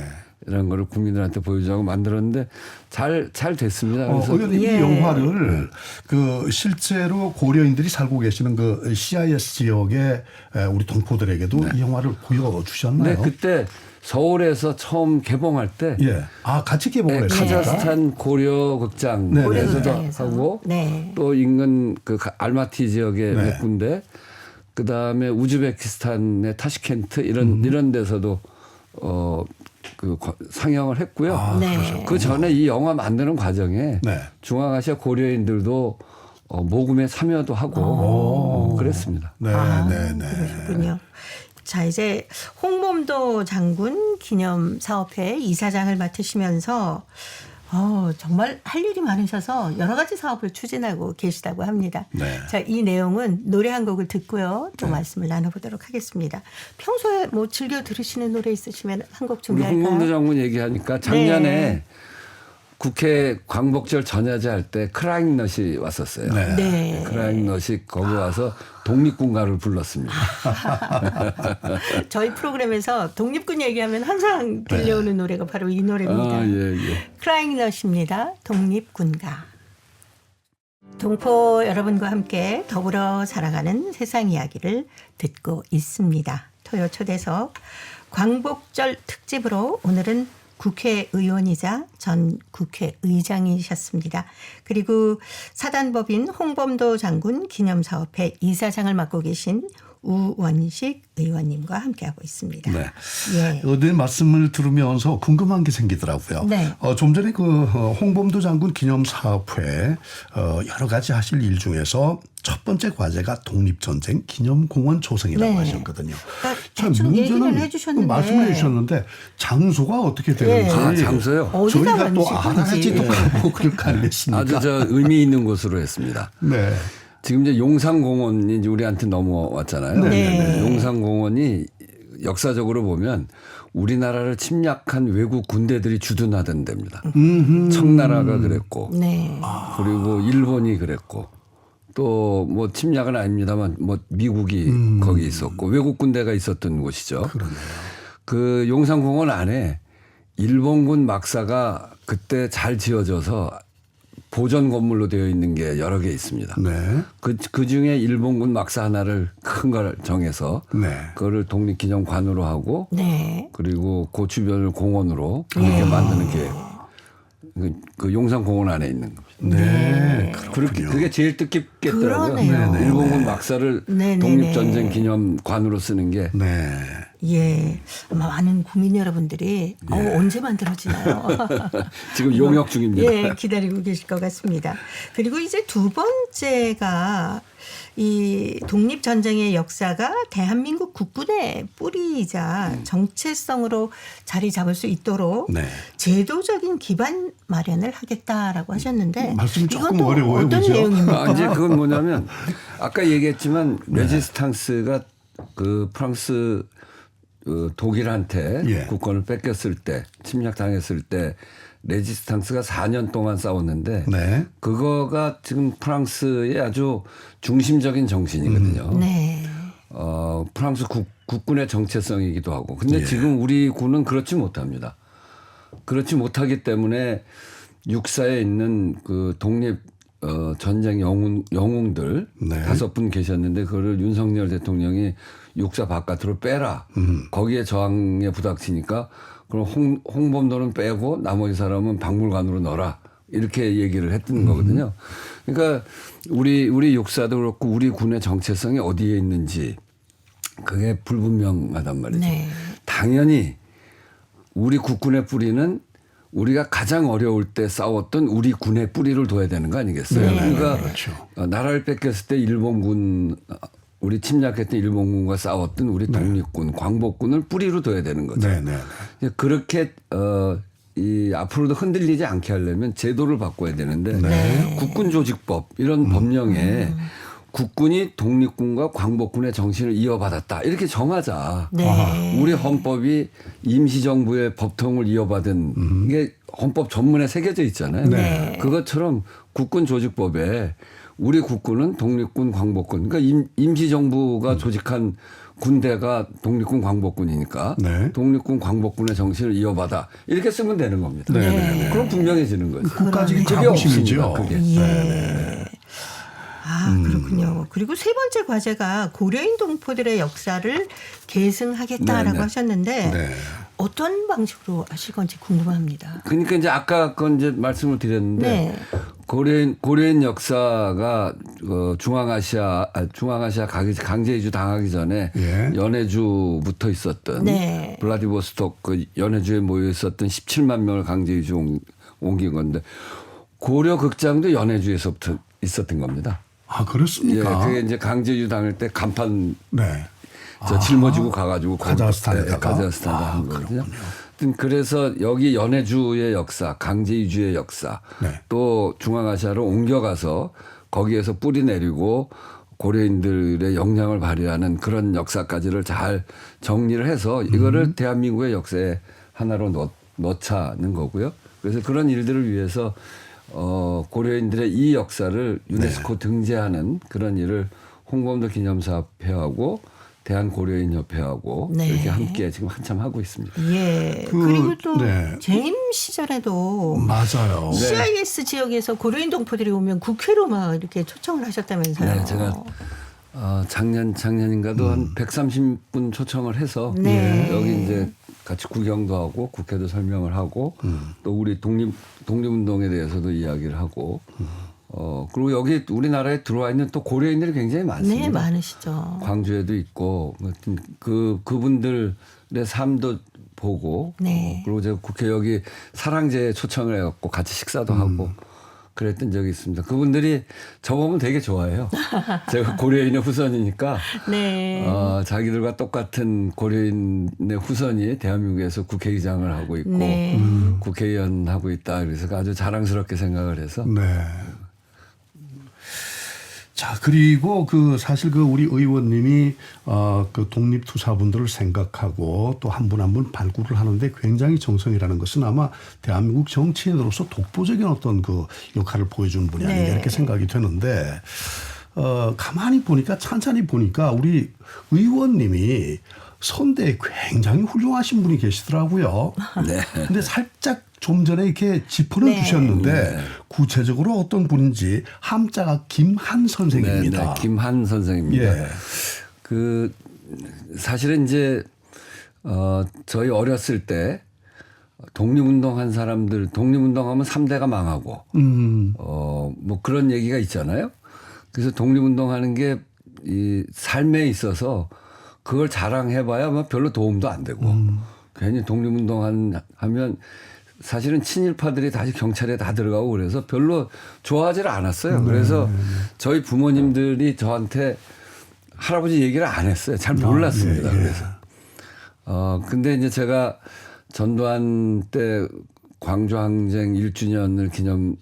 [SPEAKER 3] 이런 거를 국민들한테 보여주자고 만들었는데 잘 됐습니다. 그래서
[SPEAKER 2] 의원님
[SPEAKER 1] 예.
[SPEAKER 2] 이 영화를 그 실제로 고려인들이 살고 계시는 그 CIS 지역의 우리 동포들에게도 이 영화를 보여주셨나요?
[SPEAKER 3] 네, 그때 서울에서 처음 개봉할 때
[SPEAKER 2] 예. 아, 같이 개봉을 했습니까?
[SPEAKER 3] 카자흐스탄 고려
[SPEAKER 2] 네,
[SPEAKER 3] 극장에서도
[SPEAKER 1] 고려극장에서.
[SPEAKER 3] 하고
[SPEAKER 1] 네.
[SPEAKER 3] 또 인근 그 알마티 지역의
[SPEAKER 2] 네.
[SPEAKER 3] 몇 군데 그다음에 우즈베키스탄의 타시켄트 이런 데서도 상영을 했고요.
[SPEAKER 1] 네.
[SPEAKER 3] 그 전에 이 영화 만드는 과정에
[SPEAKER 2] 네.
[SPEAKER 3] 중앙아시아 고려인들도 모금에 참여도 하고 그랬습니다.
[SPEAKER 2] 네, 네, 네.
[SPEAKER 1] 그러셨군요. 자, 이제 홍범도 장군 기념 사업회 이사장을 맡으시면서 정말 할 일이 많으셔서 여러 가지 사업을 추진하고 계시다고 합니다.
[SPEAKER 2] 네.
[SPEAKER 1] 자, 이 내용은 노래 한 곡을 듣고요. 또 말씀을 나눠보도록 하겠습니다. 평소에 뭐 즐겨 들으시는 노래 있으시면 한 곡
[SPEAKER 3] 우리 홍범도
[SPEAKER 1] 준비할까요?
[SPEAKER 3] 장군 얘기하니까 작년에
[SPEAKER 1] 네.
[SPEAKER 3] 국회 광복절 전야제 할 때 크라잉넛이 왔었어요.
[SPEAKER 2] 네.
[SPEAKER 1] 네.
[SPEAKER 3] 크라잉넛이 거기 와서 독립군가를 불렀습니다.
[SPEAKER 1] 저희 프로그램에서 독립군 얘기하면 항상 들려오는 노래가 바로 이 노래입니다.
[SPEAKER 3] 예.
[SPEAKER 1] 크라잉넛입니다. 독립군가. 동포 여러분과 함께 더불어 살아가는 세상 이야기를 듣고 있습니다. 토요 초대석 광복절 특집으로 오늘은 국회의원이자 전 국회의장이셨습니다. 그리고 사단법인 홍범도 장군 기념사업회 이사장을 맡고 계신 우원식 의원님과 함께하고 있습니다.
[SPEAKER 2] 네.
[SPEAKER 1] 예.
[SPEAKER 2] 의원님 말씀을 들으면서 궁금한 게 생기더라고요.
[SPEAKER 1] 네.
[SPEAKER 2] 좀 전에 그 홍범도 장군 기념사업회 여러 가지 하실 일 중에서 첫 번째 과제가 독립전쟁 기념공원 조성이라고
[SPEAKER 1] 네.
[SPEAKER 2] 하셨거든요.
[SPEAKER 1] 대충 얘기는 해주셨는데.
[SPEAKER 2] 말씀을 해주셨는데 장소가 어떻게 되는지
[SPEAKER 3] 아, 장소요?
[SPEAKER 1] 어디다
[SPEAKER 2] 저희가 또
[SPEAKER 1] 만드실
[SPEAKER 2] 알아야지
[SPEAKER 1] 건지.
[SPEAKER 2] 또 그걸 갈랬습니까?
[SPEAKER 3] 아주 의미 있는 곳으로 했습니다.
[SPEAKER 2] 네.
[SPEAKER 3] 지금 이제 용산공원이 이제 우리한테 넘어왔잖아요.
[SPEAKER 1] 네.
[SPEAKER 3] 용산공원이 역사적으로 보면 우리나라를 침략한 외국 군대들이 주둔하던 데입니다. 청나라가 그랬고
[SPEAKER 1] 네.
[SPEAKER 3] 그리고 일본이 그랬고 또 뭐 침략은 아닙니다만 뭐 미국이 거기 있었고 외국 군대가 있었던 곳이죠.
[SPEAKER 2] 그러네요.
[SPEAKER 3] 그 용산공원 안에 일본군 막사가 그때 잘 지어져서 보전 건물로 되어 있는 게 여러 개 있습니다.
[SPEAKER 2] 네.
[SPEAKER 3] 그 중에 일본군 막사 하나를 큰 걸 정해서
[SPEAKER 2] 네.
[SPEAKER 3] 그거를 독립기념관으로 하고
[SPEAKER 1] 네.
[SPEAKER 3] 그리고 그 주변을 공원으로 이렇게 만드는 게 그 용산공원 안에 있는 겁니다.
[SPEAKER 2] 네.
[SPEAKER 3] 그게 제일 뜻깊겠더라고요.
[SPEAKER 1] 그러네요.
[SPEAKER 3] 일본군 막사를
[SPEAKER 1] 네네네.
[SPEAKER 3] 독립전쟁 기념관으로 쓰는 게
[SPEAKER 2] 네.
[SPEAKER 1] 예. 아마 많은 국민 여러분들이 언제 만들어지나요?
[SPEAKER 3] 지금 용역 중입니다.
[SPEAKER 1] 예, 기다리고 계실 것 같습니다. 그리고 이제 두 번째가 이 독립전쟁의 역사가 대한민국 국군의 뿌리이자 정체성으로 자리 잡을 수 있도록
[SPEAKER 2] 네.
[SPEAKER 1] 제도적인 기반 마련을 하겠다라고 하셨는데
[SPEAKER 2] 말씀이 조금
[SPEAKER 1] 이건 또
[SPEAKER 2] 어려워요,
[SPEAKER 1] 어떤
[SPEAKER 2] 그죠?
[SPEAKER 1] 내용입니까?
[SPEAKER 3] 이제 그건 뭐냐면 아까 얘기했지만 레지스탕스가 그 프랑스 독일한테
[SPEAKER 2] 예.
[SPEAKER 3] 국권을 뺏겼을 때 침략당했을 때 레지스탕스가 4년 동안 싸웠는데
[SPEAKER 2] 네.
[SPEAKER 3] 그거가 지금 프랑스의 아주 중심적인 정신이거든요.
[SPEAKER 1] 네.
[SPEAKER 3] 프랑스 국군의 정체성이기도 하고. 근데
[SPEAKER 2] 예.
[SPEAKER 3] 지금 우리 군은 그렇지 못합니다. 그렇지 못하기 때문에 육사에 있는 그 독립 전쟁 영웅들
[SPEAKER 2] 네.
[SPEAKER 3] 5분 계셨는데 그거를 윤석열 대통령이 육사 바깥으로 빼라. 거기에 저항에 부닥치니까 그럼 홍범도는 빼고 나머지 사람은 박물관으로 넣어라. 이렇게 얘기를 했던 거거든요. 그러니까 우리 육사도 그렇고 우리 군의 정체성이 어디에 있는지 그게 불분명하단 말이죠.
[SPEAKER 1] 네.
[SPEAKER 3] 당연히 우리 국군의 뿌리는 우리가 가장 어려울 때 싸웠던 우리 군의 뿌리를 둬야 되는 거 아니겠어요?
[SPEAKER 1] 네.
[SPEAKER 3] 그러니까
[SPEAKER 2] 그렇죠.
[SPEAKER 3] 나라를 뺏겼을 때 일본군 우리 침략했던 일본군과 싸웠던 우리 독립군, 광복군을 뿌리로 둬야 되는 거죠.
[SPEAKER 2] 네, 네.
[SPEAKER 3] 그렇게 이 앞으로도 흔들리지 않게 하려면 제도를 바꿔야 되는데
[SPEAKER 1] 네.
[SPEAKER 3] 국군조직법 이런 법령에 국군이 독립군과 광복군의 정신을 이어받았다. 이렇게 정하자.
[SPEAKER 1] 네.
[SPEAKER 3] 우리 헌법이 임시정부의 법통을 이어받은 이게 헌법 전문에 새겨져 있잖아요.
[SPEAKER 1] 네.
[SPEAKER 3] 그것처럼 국군 조직법에 우리 국군은 독립군, 광복군. 그러니까 임시정부가 조직한 군대가 독립군, 광복군이니까
[SPEAKER 2] 네.
[SPEAKER 3] 독립군, 광복군의 정신을 이어받아. 이렇게 쓰면 되는 겁니다.
[SPEAKER 2] 네.
[SPEAKER 3] 그럼 분명해지는 거죠.
[SPEAKER 2] 그까지
[SPEAKER 3] 그게
[SPEAKER 2] 자부심이죠.
[SPEAKER 3] 없습니다, 그게.
[SPEAKER 1] 예. 아, 그렇군요. 그리고 세 번째 과제가 고려인 동포들의 역사를 계승하겠다라고
[SPEAKER 3] 네, 네.
[SPEAKER 1] 하셨는데
[SPEAKER 2] 네.
[SPEAKER 1] 어떤 방식으로 하실 건지 궁금합니다.
[SPEAKER 3] 그러니까 이제 아까 그건 이제 말씀을 드렸는데
[SPEAKER 1] 네.
[SPEAKER 3] 고려인 역사가 중앙아시아 강제 이주 당하기 전에
[SPEAKER 2] 예.
[SPEAKER 3] 연해주 붙어 있었던
[SPEAKER 1] 네.
[SPEAKER 3] 블라디보스토크 그 연해주에 모여 있었던 17만 명을 강제 이주 옮긴 건데 고려 극장도 연해주에서부터 있었던 겁니다.
[SPEAKER 2] 아,
[SPEAKER 3] 예,
[SPEAKER 2] 그렇습니까?
[SPEAKER 3] 그게 이제 강제 이주 당할 때 간판
[SPEAKER 2] 네.
[SPEAKER 3] 짊어지고 가가지고
[SPEAKER 2] 카자흐스탄에다가?
[SPEAKER 3] 카자흐스탄에 한 거거든요. 하여튼 그래서 여기 연해주의 역사, 강제 이주의 역사,
[SPEAKER 2] 네.
[SPEAKER 3] 또 중앙아시아로 옮겨가서 거기에서 뿌리 내리고 고려인들의 역량을 발휘하는 그런 역사까지를 잘 정리를 해서 이거를 대한민국의 역사에 하나로 넣자는 거고요. 그래서 그런 일들을 위해서 고려인들의 이 역사를 유네스코 등재하는 그런 일을 홍범도 기념사협회하고 대한고려인협회하고
[SPEAKER 1] 네.
[SPEAKER 3] 이렇게 함께 지금 한참 하고 있습니다.
[SPEAKER 1] 예.
[SPEAKER 2] 그,
[SPEAKER 1] 그리고 또
[SPEAKER 2] 네.
[SPEAKER 1] 재임 시절에도
[SPEAKER 2] 맞아요.
[SPEAKER 1] CIS 지역에서 고려인 동포들이 오면 국회로 막 이렇게 초청을 하셨다면서요.
[SPEAKER 3] 네, 제가 작년인가도 한 130분 초청을 해서
[SPEAKER 1] 네.
[SPEAKER 3] 여기 이제 같이 구경도 하고 국회도 설명을 하고 또 우리 독립운동에 대해서도 이야기를 하고 그리고 여기 우리나라에 들어와 있는 또 고려인들이 굉장히 많습니다.
[SPEAKER 1] 네, 많으시죠.
[SPEAKER 3] 광주에도 있고 그분들의 삶도 보고
[SPEAKER 1] 네.
[SPEAKER 3] 그리고 제가 국회 여기 사랑제에 초청을 해갖고 같이 식사도 하고 그랬던 적이 있습니다. 그분들이 저 보면 되게 좋아해요. 제가 고려인의 후손이니까
[SPEAKER 1] 네.
[SPEAKER 3] 자기들과 똑같은 고려인의 후손이 대한민국에서 국회의장을 하고 있고
[SPEAKER 1] 네.
[SPEAKER 3] 국회의원 하고 있다. 그래서 아주 자랑스럽게 생각을 해서
[SPEAKER 2] 네. 자, 그리고 사실 우리 의원님이 그 독립투사분들을 생각하고 또 한 분 한 분 발굴을 하는데 굉장히 정성이라는 것은 아마 대한민국 정치인으로서 독보적인 어떤 그 역할을 보여준 분이 아닌가
[SPEAKER 1] 네.
[SPEAKER 2] 이렇게 생각이 되는데 가만히 보니까 찬찬히 보니까 우리 의원님이 선대에 굉장히 훌륭하신 분이 계시더라고요.
[SPEAKER 3] 네.
[SPEAKER 2] 근데 살짝 좀 전에 이렇게 짚어는
[SPEAKER 1] 네.
[SPEAKER 2] 주셨는데 구체적으로 어떤 분인지 함자가 김한 선생입니다.
[SPEAKER 3] 네, 김한 선생입니다.
[SPEAKER 2] 예.
[SPEAKER 3] 사실은 이제 저희 어렸을 때 독립운동한 사람들 독립운동하면 3대가 망하고 뭐 그런 얘기가 있잖아요. 그래서 독립운동하는 게 이 삶에 있어서 그걸 자랑해봐야 뭐 별로 도움도 안 되고 괜히 독립운동하면 사실은 친일파들이 다시 경찰에 다 들어가고 그래서 별로 좋아하지를 않았어요. 그래서 저희 부모님들이 저한테 할아버지 얘기를 안 했어요. 잘 몰랐습니다.
[SPEAKER 2] 예, 예.
[SPEAKER 3] 그래서 근데 이제 제가 전두환 때 광주항쟁 1주년을 기념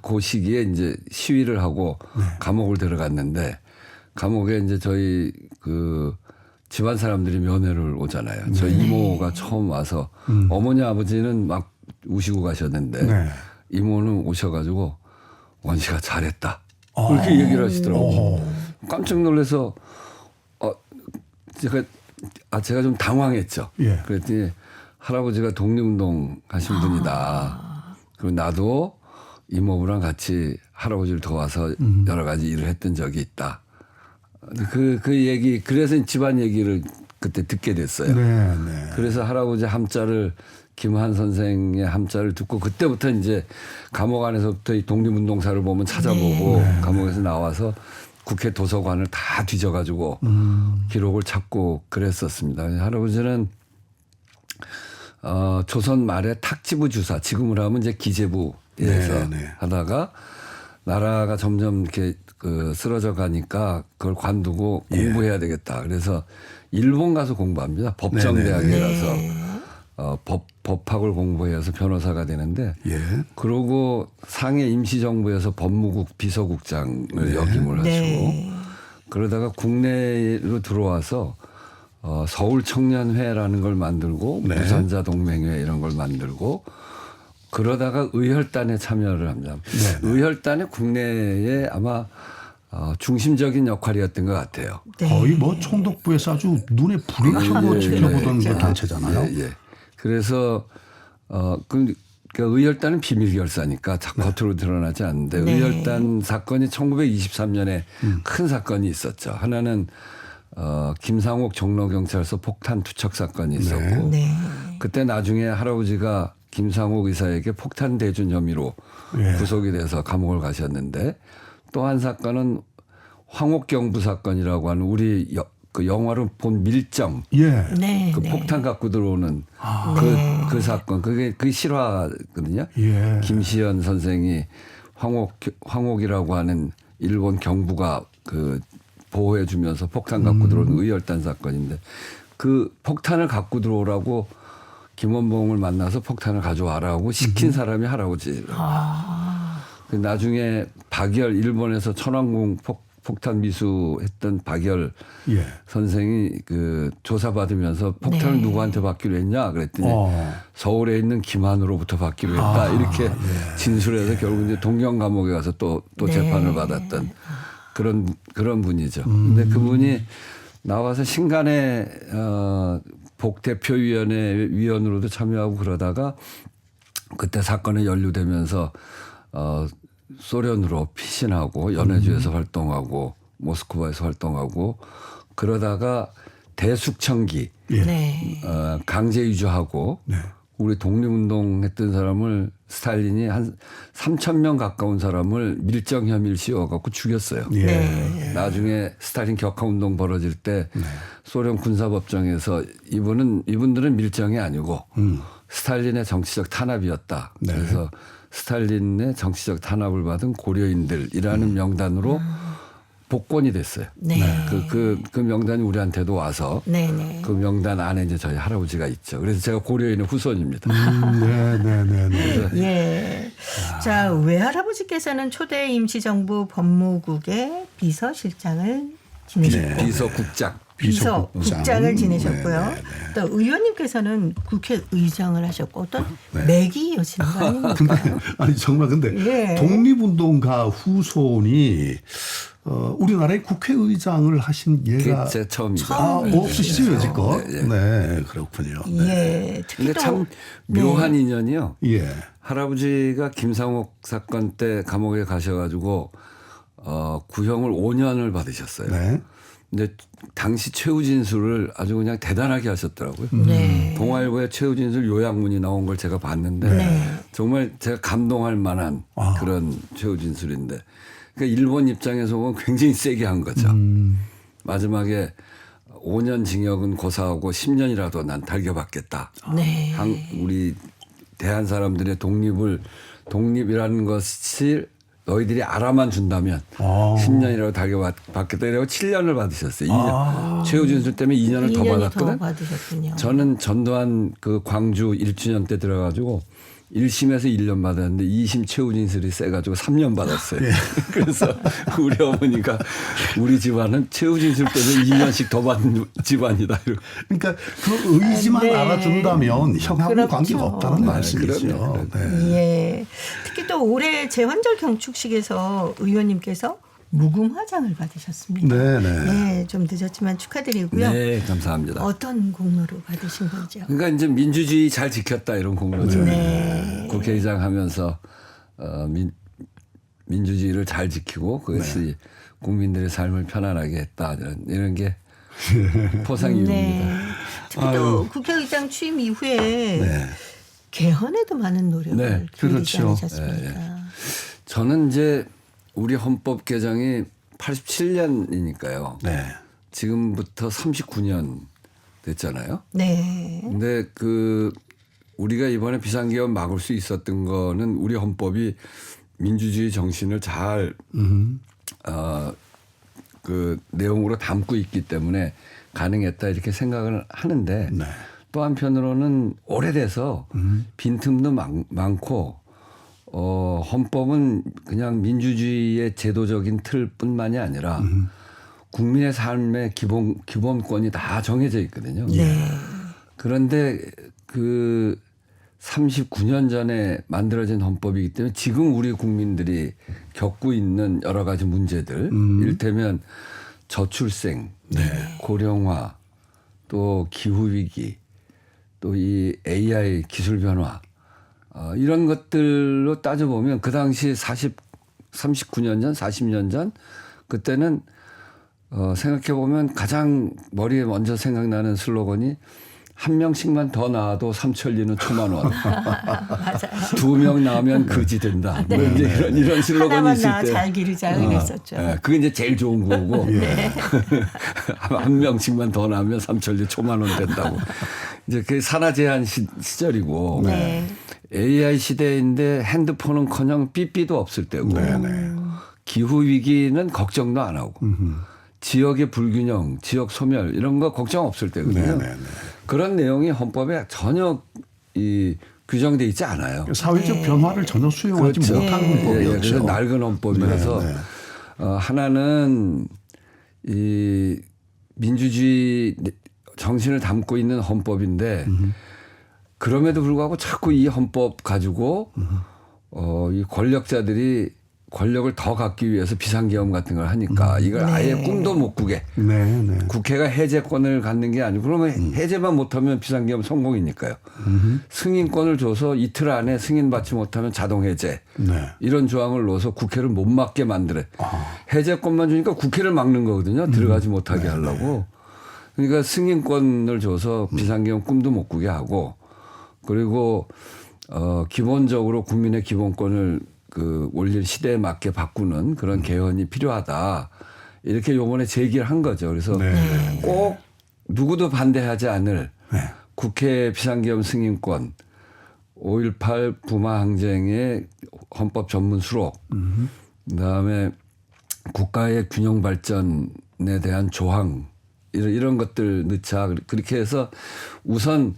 [SPEAKER 3] 그 시기에 이제 시위를 하고 감옥을 들어갔는데 감옥에 이제 저희 집안 사람들이 면회를 오잖아요. 저희 이모가 처음 와서 어머니 아버지는 막 우시고 가셨는데
[SPEAKER 2] 네.
[SPEAKER 3] 이모는 오셔가지고 원씨가 잘했다. 그렇게 얘기를 하시더라고요. 깜짝 놀라서 제가 좀 당황했죠.
[SPEAKER 2] 예.
[SPEAKER 3] 그랬더니 할아버지가 독립운동 하신 분이다. 그리고 나도 이모부랑 같이 할아버지를 도와서 여러 가지 일을 했던 적이 있다. 그 얘기 그래서 집안 얘기를 그때 듣게 됐어요.
[SPEAKER 2] 네, 네.
[SPEAKER 3] 그래서 할아버지 함자를 김한 선생의 함자를 듣고 그때부터 이제 감옥 안에서부터 이 독립운동사를 보면 찾아보고 감옥에서 나와서 국회 도서관을 다 뒤져가지고 기록을 찾고 그랬었습니다. 할아버지는 조선 말에 탁지부 주사 지금으로 하면 이제 기재부에서
[SPEAKER 2] 네.
[SPEAKER 3] 하다가 나라가 점점 이렇게 쓰러져 가니까 그걸 관두고 공부해야 되겠다. 그래서 일본 가서 공부합니다. 법정대학에 가서 법학을 공부해서 변호사가 되는데
[SPEAKER 2] 예.
[SPEAKER 3] 그러고 상해 임시정부에서 법무국 비서국장을 역임을 하시고 그러다가 국내로 들어와서 서울 청년회라는 걸 만들고
[SPEAKER 2] 네.
[SPEAKER 3] 부산자 동맹회 이런 걸 만들고 그러다가 의혈단에 참여를 합니다.
[SPEAKER 2] 네.
[SPEAKER 3] 의혈단이 국내에 아마 중심적인 역할이었던 것 같아요.
[SPEAKER 1] 네.
[SPEAKER 2] 거의 뭐 총독부에서 아주 눈에 불을 켜고 지켜보던 그 단체잖아요.
[SPEAKER 3] 예. 그래서 그러니까 의혈단은 비밀 결사니까 겉으로 드러나지 않는데
[SPEAKER 1] 네.
[SPEAKER 3] 의혈단 사건이 1923년에 큰 사건이 있었죠. 하나는 김상옥 종로경찰서 폭탄 투척 사건이 있었고
[SPEAKER 1] 네.
[SPEAKER 3] 그때 나중에 할아버지가 김상옥 의사에게 폭탄 대준 혐의로
[SPEAKER 2] 예.
[SPEAKER 3] 구속이 돼서 감옥을 가셨는데 또 한 사건은 황옥경부 사건이라고 하는 우리 그 영화로 본 밀정
[SPEAKER 2] 예.
[SPEAKER 1] 네.
[SPEAKER 3] 그
[SPEAKER 1] 네.
[SPEAKER 3] 폭탄 갖고 들어오는 그 사건 그게 실화거든요.
[SPEAKER 2] 예.
[SPEAKER 3] 김시연 선생이 황옥이라고 하는 일본 경부가 그 보호해 주면서 폭탄 갖고 들어오는 의열단 사건인데 그 폭탄을 갖고 들어오라고 김원봉을 만나서 폭탄을 가져와라고 시킨 사람이 할아버지. 그 나중에 박열 일본에서 천왕공 폭탄 미수했던 박열
[SPEAKER 2] 예.
[SPEAKER 3] 선생이 그 조사받으면서 폭탄을
[SPEAKER 1] 네.
[SPEAKER 3] 누구한테 받기로 했냐 그랬더니
[SPEAKER 2] 어.
[SPEAKER 3] 서울에 있는 김한으로부터 받기로 했다 이렇게 진술해서 결국 이제 동경 감옥에 가서 또
[SPEAKER 1] 네.
[SPEAKER 3] 재판을 받았던 그런 분이죠. 근데 그분이 나와서 신간의 복대표위원회 위원으로도 참여하고 그러다가 그때 사건에 연루되면서 소련으로 피신하고 연해주에서 활동하고 모스크바에서 활동하고 그러다가 대숙청기
[SPEAKER 2] 예.
[SPEAKER 1] 네.
[SPEAKER 3] 강제 유조하고
[SPEAKER 2] 네.
[SPEAKER 3] 우리 독립운동했던 사람을 스탈린이 한 3,000명 가까운 사람을 밀정 혐의를 씌워갖고 죽였어요.
[SPEAKER 2] 예.
[SPEAKER 1] 네.
[SPEAKER 3] 나중에 스탈린 격하운동 벌어질 때 소련 군사법정에서 이분들은 밀정이 아니고 스탈린의 정치적 탄압이었다.
[SPEAKER 2] 네.
[SPEAKER 3] 그래서 스탈린의 정치적 탄압을 받은 고려인들이라는 명단으로 복권이 됐어요.
[SPEAKER 1] 네.
[SPEAKER 3] 그 명단이 우리한테도 와서
[SPEAKER 1] 네네.
[SPEAKER 3] 그 명단 안에 이제 저희 할아버지가 있죠. 그래서 제가 고려인의 후손입니다.
[SPEAKER 2] 네네네네.
[SPEAKER 1] 예. 자, 외할아버지께서는 초대 임시정부 법무국의 비서실장을 지내셨고
[SPEAKER 3] 비서국장.
[SPEAKER 1] 비서국장을 지내셨고요.
[SPEAKER 2] 네네네.
[SPEAKER 1] 또 의원님께서는 국회의장을 하셨고 어떤 맥이 이어지는 거 아닙니까?
[SPEAKER 2] 근데 아니 정말 근데
[SPEAKER 1] 예.
[SPEAKER 2] 독립운동가 후손이 우리나라의 국회의장을 하신 예가
[SPEAKER 3] 제 처음이죠.
[SPEAKER 2] 없으시죠 여지껏.
[SPEAKER 3] 네, 예.
[SPEAKER 2] 네 그렇군요. 네.
[SPEAKER 1] 예. 특히
[SPEAKER 3] 근데
[SPEAKER 1] 또
[SPEAKER 3] 참 묘한 인연이요.
[SPEAKER 2] 예.
[SPEAKER 3] 할아버지가 김상옥 사건 때 감옥에 가셔가지고 구형을 5년을 받으셨어요.
[SPEAKER 2] 네.
[SPEAKER 3] 근데 당시 최후 진술을 아주 그냥 대단하게 하셨더라고요.
[SPEAKER 1] 네.
[SPEAKER 3] 동아일보에 최후 진술 요약문이 나온 걸 제가 봤는데
[SPEAKER 1] 네.
[SPEAKER 3] 정말 제가 감동할 만한 그런 최후 진술인데 그러니까 일본 입장에서 보면 굉장히 세게 한 거죠. 마지막에 5년 징역은 고사하고 10년이라도 난 달겨받겠다.
[SPEAKER 1] 네.
[SPEAKER 3] 우리 대한 사람들의 독립이라는 것을 너희들이 알아만 준다면 10년이라도 달겨받겠다. 이러고 7년을 받으셨어요. 최후 진술 때문에 2년을 더
[SPEAKER 1] 2년이
[SPEAKER 3] 받았거든.
[SPEAKER 1] 더 받으셨군요.
[SPEAKER 3] 저는 전두환 그 광주 1주년 때 들어가지고 1심에서 1년 받았는데 2심 최후 진술이 세가지고 3년 받았어요. 그래서 우리 어머니가 우리 집안은 최후 진술 때문에 2년씩 더 받는 집안이다.
[SPEAKER 2] 그러니까 그 의지만
[SPEAKER 1] 네.
[SPEAKER 2] 알아준다면 형하고
[SPEAKER 1] 그렇죠.
[SPEAKER 2] 관계가 없다는 말씀이죠.
[SPEAKER 3] 그럼요.
[SPEAKER 2] 네.
[SPEAKER 1] 예. 특히 또 올해 재환절 경축식에서 의원님께서 무궁화장을 받으셨습니다.
[SPEAKER 2] 네네.
[SPEAKER 1] 예, 좀 늦었지만 축하드리고요.
[SPEAKER 3] 네, 감사합니다.
[SPEAKER 1] 어떤 공로로 받으신 건지요?
[SPEAKER 3] 그러니까 이제 민주주의 잘 지켰다 이런 공로죠.
[SPEAKER 1] 네.
[SPEAKER 3] 국회의장 하면서 민주주의를 잘 지키고 그것이 국민들의 삶을 편안하게 했다 이런 게 포상 이유입니다.
[SPEAKER 1] 네. 특히 또 국회의장 취임 이후에
[SPEAKER 2] 네.
[SPEAKER 1] 개헌에도 많은 노력을
[SPEAKER 3] 네,
[SPEAKER 1] 기울이지
[SPEAKER 2] 그렇죠.
[SPEAKER 1] 않으셨습니까?
[SPEAKER 3] 저는 이제 우리 헌법 개정이 87년이니까요.
[SPEAKER 2] 네.
[SPEAKER 3] 지금부터 39년 됐잖아요.
[SPEAKER 1] 네.
[SPEAKER 3] 근데 우리가 이번에 비상계엄 막을 수 있었던 거는 우리 헌법이 민주주의 정신을 잘 그 내용으로 담고 있기 때문에 가능했다 이렇게 생각을 하는데
[SPEAKER 2] 네.
[SPEAKER 3] 또 한편으로는 오래돼서 빈틈도 많고 헌법은 그냥 민주주의의 제도적인 틀뿐만이 아니라 국민의 삶의 기본권이 다 정해져 있거든요.
[SPEAKER 1] 네.
[SPEAKER 3] 그런데 그 39년 전에 만들어진 헌법이기 때문에 지금 우리 국민들이 겪고 있는 여러 가지 문제들, 이를테면 저출생, 고령화, 또 기후위기, 또 이 AI 기술 변화, 이런 것들로 따져보면 그 당시 39년 전, 40년 전, 그때는 생각해보면 가장 머리에 먼저 생각나는 슬로건이 한 명씩만 더 낳아도 삼천리는 초만 원.
[SPEAKER 1] 맞아요.
[SPEAKER 3] 2명 낳으면 거지 된다. 뭐 이제 이런 슬로건이
[SPEAKER 1] 하나만
[SPEAKER 3] 있을
[SPEAKER 1] 낳아
[SPEAKER 3] 때.
[SPEAKER 1] 잘 기르자 이랬었죠.
[SPEAKER 3] 예, 그게 이제 제일 좋은 거고. 한 명씩만 더 낳으면 삼천리 초만 원 된다고. 이제 그게 산하 제한 시절이고.
[SPEAKER 1] 네.
[SPEAKER 3] AI 시대인데 핸드폰은커녕 삐삐도 없을 때고. 기후 위기는 걱정도 안 하고. 지역의 불균형, 지역 소멸 이런 거 걱정 없을 때거든요. 그런 내용이 헌법에 전혀 규정돼 있지 않아요.
[SPEAKER 2] 사회적 변화를 전혀 수용하지
[SPEAKER 3] 그렇죠.
[SPEAKER 2] 못한 헌법이었죠.
[SPEAKER 3] 그래서 낡은 헌법이라서 하나는 이 민주주의 정신을 담고 있는 헌법인데 그럼에도 불구하고 자꾸 이 헌법 가지고 이 권력자들이 권력을 더 갖기 위해서 비상계엄 같은 걸 하니까 이걸 아예 꿈도 못 꾸게. 국회가 해제권을 갖는 게 아니고 그러면 해제만 못하면 비상계엄 성공이니까요. 승인권을 줘서 이틀 안에 승인받지 못하면 자동 해제. 이런 조항을 넣어서 국회를 못 막게 만들어. 해제권만 주니까 국회를 막는 거거든요. 들어가지 못하게 하려고. 그러니까 승인권을 줘서 비상계엄 꿈도 못 꾸게 하고 그리고 기본적으로 국민의 기본권을 올릴 시대에 맞게 바꾸는 그런 개헌이 필요하다. 이렇게 요번에 제기를 한 거죠. 그래서 꼭 누구도 반대하지 않을 국회 비상계엄 승인권, 5.18 부마 항쟁의 헌법 전문 수록, 그다음에 국가의 균형 발전에 대한 조항 이런 것들 넣자. 그렇게 해서 우선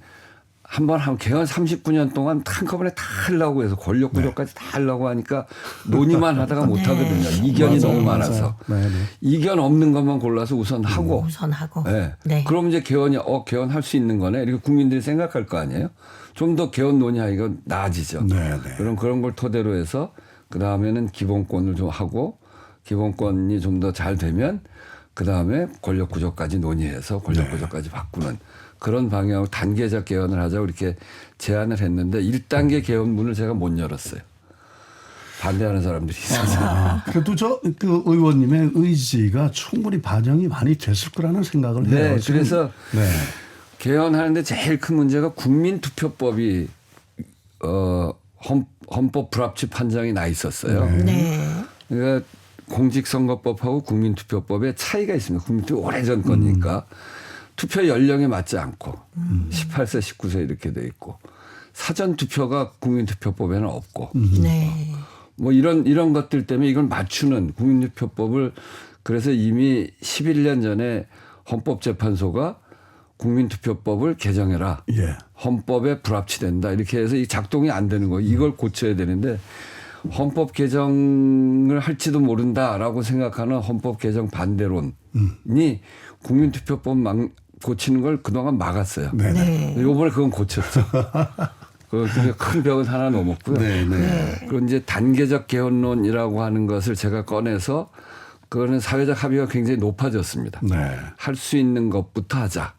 [SPEAKER 3] 한번 개헌 39년 동안 한꺼번에 다 하려고 해서 권력 구조까지 다 하려고 하니까 논의만 하다가 못 하거든요. 이견이 너무 많아서. 이견 없는 것만 골라서 우선 하고. 그럼 이제 개헌할 수 있는 거네. 이렇게 국민들이 생각할 거 아니에요. 좀 더 개헌 논의하기가 나아지죠. 그런 걸 토대로 해서 그다음에는 기본권을 좀 하고 기본권이 좀 더 잘 되면 그다음에 권력 구조까지 논의해서 권력 구조까지 바꾸는 그런 방향으로 단계적 개헌을 하자고 이렇게 제안을 했는데 1단계 개헌문을 제가 못 열었어요. 반대하는 사람들이 있어서.
[SPEAKER 2] 그래도 그 의원님의 의지가 충분히 반영이 많이 됐을 거라는 생각을 해요.
[SPEAKER 3] 그래서 개헌하는데 제일 큰 문제가 국민투표법이 헌법 불합치 판정이 나 있었어요. 그러니까 공직선거법하고 국민투표법에 차이가 있습니다. 국민투표 오래전 거니까. 투표 연령에 맞지 않고 18세, 19세 이렇게 돼 있고 사전 투표가 국민투표법에는 없고 뭐 이런 것들 때문에 이걸 맞추는 국민투표법을 그래서 이미 11년 전에 헌법재판소가 국민투표법을 개정해라. 헌법에 불합치된다. 이렇게 해서 이 작동이 안 되는 거예요. 이걸 고쳐야 되는데 헌법 개정을 할지도 모른다라고 생각하는 헌법 개정 반대론이 국민투표법 고치는 걸 그동안 막았어요. 이번에 그건 고쳤죠. 큰 벽은 하나 넘었고요. 그리고 이제 단계적 개헌론이라고 하는 것을 제가 꺼내서 그거는 사회적 합의가 굉장히 높아졌습니다. 할 수 있는 것부터 하자.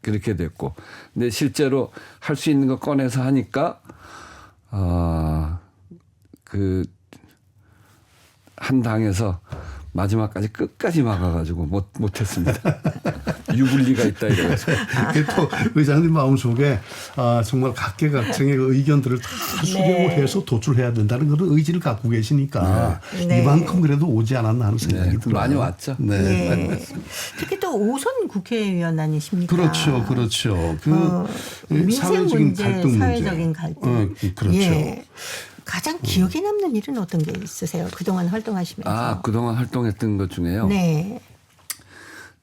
[SPEAKER 3] 그렇게 됐고. 근데 실제로 할 수 있는 거 꺼내서 하니까 한 당에서 마지막까지 끝까지 막아가지고 못했습니다. 유불리가 있다 이래가지고.
[SPEAKER 2] 또 의장님 마음속에 정말 각계각층의 의견들을 다 수렴을 해서 도출해야 된다는 그런 의지를 갖고 계시니까 이만큼 그래도 오지 않았나 하는 생각이 들어요.
[SPEAKER 3] 많이 왔죠.
[SPEAKER 1] 많이 왔습니다. 특히 또 5선 국회의원 아니십니까?
[SPEAKER 2] 그렇죠.
[SPEAKER 1] 민생 문제,
[SPEAKER 2] 갈등
[SPEAKER 1] 사회적인 갈등.
[SPEAKER 2] 그렇죠.
[SPEAKER 1] 가장 기억에 남는 일은 어떤 게 있으세요? 그동안 활동하시면서.
[SPEAKER 3] 그동안 활동했던 것 중에요.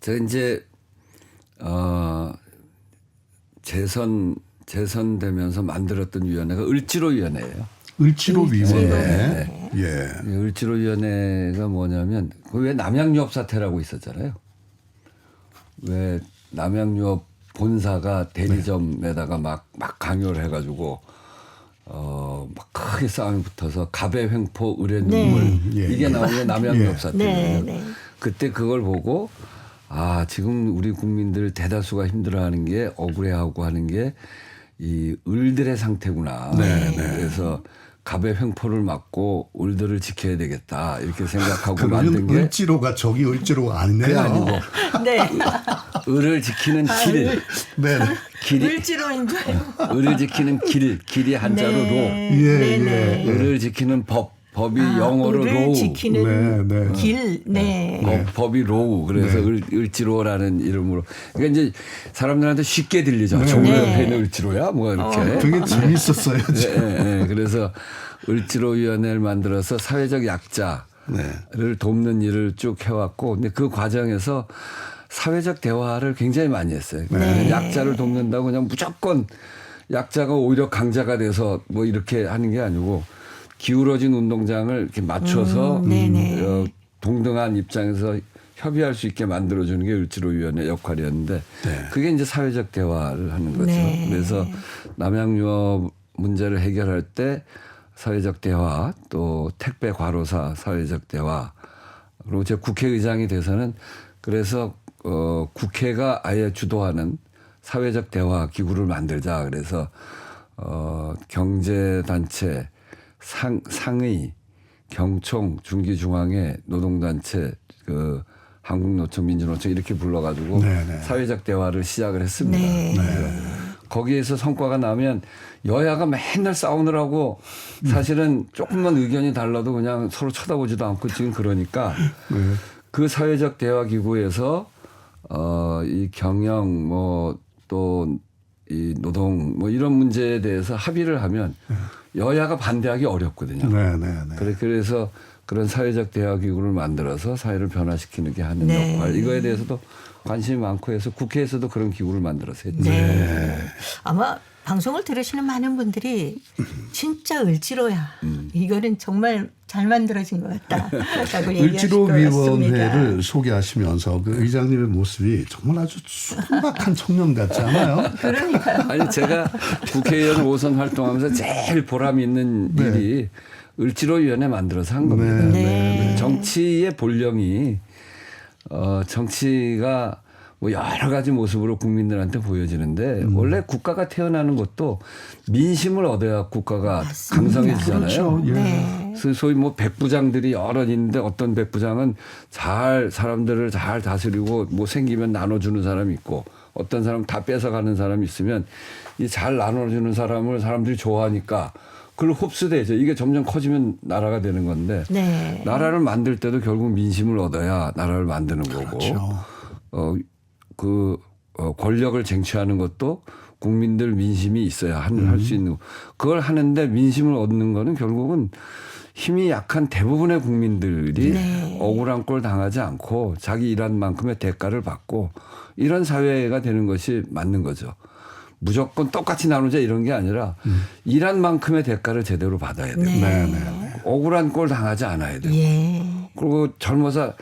[SPEAKER 3] 제가 이제 재선되면서 만들었던 위원회가 을지로위원회예요.
[SPEAKER 2] 을지로위원회. 예.
[SPEAKER 3] 을지로위원회가 뭐냐면 그 왜 남양유업 사태라고 있었잖아요. 왜 남양유업 본사가 대리점에다가 막 강요를 해가지고 막 크게 싸움이 붙어서 갑의 횡포 을의 눈물
[SPEAKER 2] 예.
[SPEAKER 3] 이게 나오는 남양유업
[SPEAKER 2] 예.
[SPEAKER 3] 사태예요.
[SPEAKER 1] 네.
[SPEAKER 3] 그때 그걸 보고 아 지금 우리 국민들 대다수가 힘들어하는 게 억울해하고 하는 게 이 을들의 상태구나. 그래서 갑의 횡포를 막고 을들을 지켜야 되겠다 이렇게 생각하고 만든
[SPEAKER 2] 그러면
[SPEAKER 3] 게
[SPEAKER 2] 을지로가 저기 을지로가 아니네요.
[SPEAKER 3] 그게 아니고
[SPEAKER 1] 네.
[SPEAKER 3] 을을 지키는 길,
[SPEAKER 2] 네.
[SPEAKER 3] 길이
[SPEAKER 1] 을지로인 줄 알고.
[SPEAKER 3] 을을 지키는 길이 한자로 로,
[SPEAKER 2] 예,
[SPEAKER 1] 네.
[SPEAKER 2] 예.
[SPEAKER 3] 을을 지키는 법이 영어로
[SPEAKER 1] 을을
[SPEAKER 3] 로우,
[SPEAKER 1] 지키는
[SPEAKER 2] 네, 네.
[SPEAKER 1] 길. 네.
[SPEAKER 3] 법이 로우. 그래서 을지로라는 이름으로. 그러니까 이제 사람들한테 쉽게 들리죠. 종로 옆에 있는 을지로야, 뭐 이렇게.
[SPEAKER 2] 되게 재밌었어요.
[SPEAKER 3] 예. 그래서 을지로위원회를 만들어서 사회적 약자를 돕는 일을 쭉 해왔고, 근데 그 과정에서 사회적 대화를 굉장히 많이 했어요. 약자를 돕는다고 그냥 무조건 약자가 오히려 강자가 돼서 뭐 이렇게 하는 게 아니고 기울어진 운동장을 이렇게 맞춰서 동등한 입장에서 협의할 수 있게 만들어주는 게 을지로위원회 역할이었는데 그게 이제 사회적 대화를 하는 거죠.
[SPEAKER 1] 네.
[SPEAKER 3] 그래서 남양유업 문제를 해결할 때 사회적 대화 또 택배 과로사 사회적 대화 그리고 제 국회의장이 돼서는 그래서 국회가 아예 주도하는 사회적 대화 기구를 만들자 그래서 경제단체 상의 경총 중기중앙회 노동단체 그 한국노총 민주노총 이렇게 불러가지고 사회적 대화를 시작을 했습니다. 그래서 거기에서 성과가 나면 여야가 맨날 싸우느라고 사실은 조금만 의견이 달라도 그냥 서로 쳐다보지도 않고 지금 그러니까 그 사회적 대화 기구에서 이 경영 뭐 또 이 노동 뭐 이런 문제에 대해서 합의를 하면 여야가 반대하기 어렵거든요. 그래서 그런 사회적 대화 기구를 만들어서 사회를 변화시키는 게 하는 역할 이거에 대해서도 관심이 많고 해서 국회에서도 그런 기구를 만들어서 했죠.
[SPEAKER 1] 아마 방송을 들으시는 많은 분들이 진짜 을지로야. 이거는 정말 잘 만들어진 것 같다라고 얘기하실 것 같습니다.
[SPEAKER 2] 을지로위원회를 소개하시면서 그 의장님의 모습이 정말 아주 순박한 청년 같지 않아요?
[SPEAKER 1] 그러니까요.
[SPEAKER 3] 아니 제가 국회의원 5선 활동하면서 제일 보람 있는 일이 을지로위원회 만들어서 한 겁니다. 정치의 본령이 정치가 뭐 여러 가지 모습으로 국민들한테 보여지는데 원래 국가가 태어나는 것도 민심을 얻어야 국가가 강성해지잖아요.
[SPEAKER 2] 그렇죠.
[SPEAKER 3] 소위 뭐 백부장들이 여러 있는데 어떤 백부장은 잘 사람들을 잘 다스리고 뭐 생기면 나눠주는 사람이 있고 어떤 사람 다 뺏어가는 사람이 있으면 이 잘 나눠주는 사람을 사람들이 좋아하니까 그걸 흡수되죠. 이게 점점 커지면 나라가 되는 건데 나라를 만들 때도 결국 민심을 얻어야 나라를 만드는 거고 권력을 쟁취하는 것도 국민들 민심이 있어야 할 수 있는 거. 그걸 하는데 민심을 얻는 거는 결국은 힘이 약한 대부분의 국민들이 억울한 꼴 당하지 않고 자기 일한 만큼의 대가를 받고 이런 사회가 되는 것이 맞는 거죠. 무조건 똑같이 나누자 이런 게 아니라 일한 만큼의 대가를 제대로 받아야 돼요. 억울한 꼴 당하지 않아야 돼요. 그리고 젊어서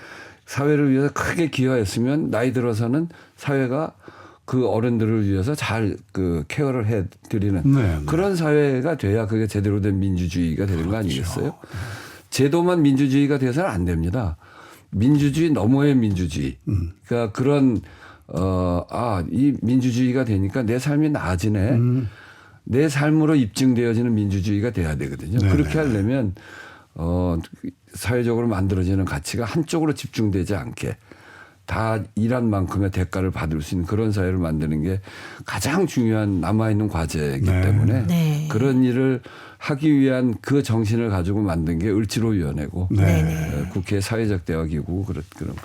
[SPEAKER 3] 사회를 위해서 크게 기여했으면 나이 들어서는 사회가 그 어른들을 위해서 잘 그 케어를 해드리는 그런 사회가 돼야 그게 제대로 된 민주주의가 되는 거 아니겠어요? 제도만 민주주의가 돼서는 안 됩니다. 민주주의 너머의 민주주의. 그러니까 그런 이 민주주의가 되니까 내 삶이 나아지네. 내 삶으로 입증되어지는 민주주의가 돼야 되거든요. 그렇게 하려면 사회적으로 만들어지는 가치가 한쪽으로 집중되지 않게 다 일한 만큼의 대가를 받을 수 있는 그런 사회를 만드는 게 가장 중요한 남아있는 과제이기 때문에 그런 일을 하기 위한 그 정신을 가지고 만든 게 을지로위원회고 국회 사회적 대화기구 그런.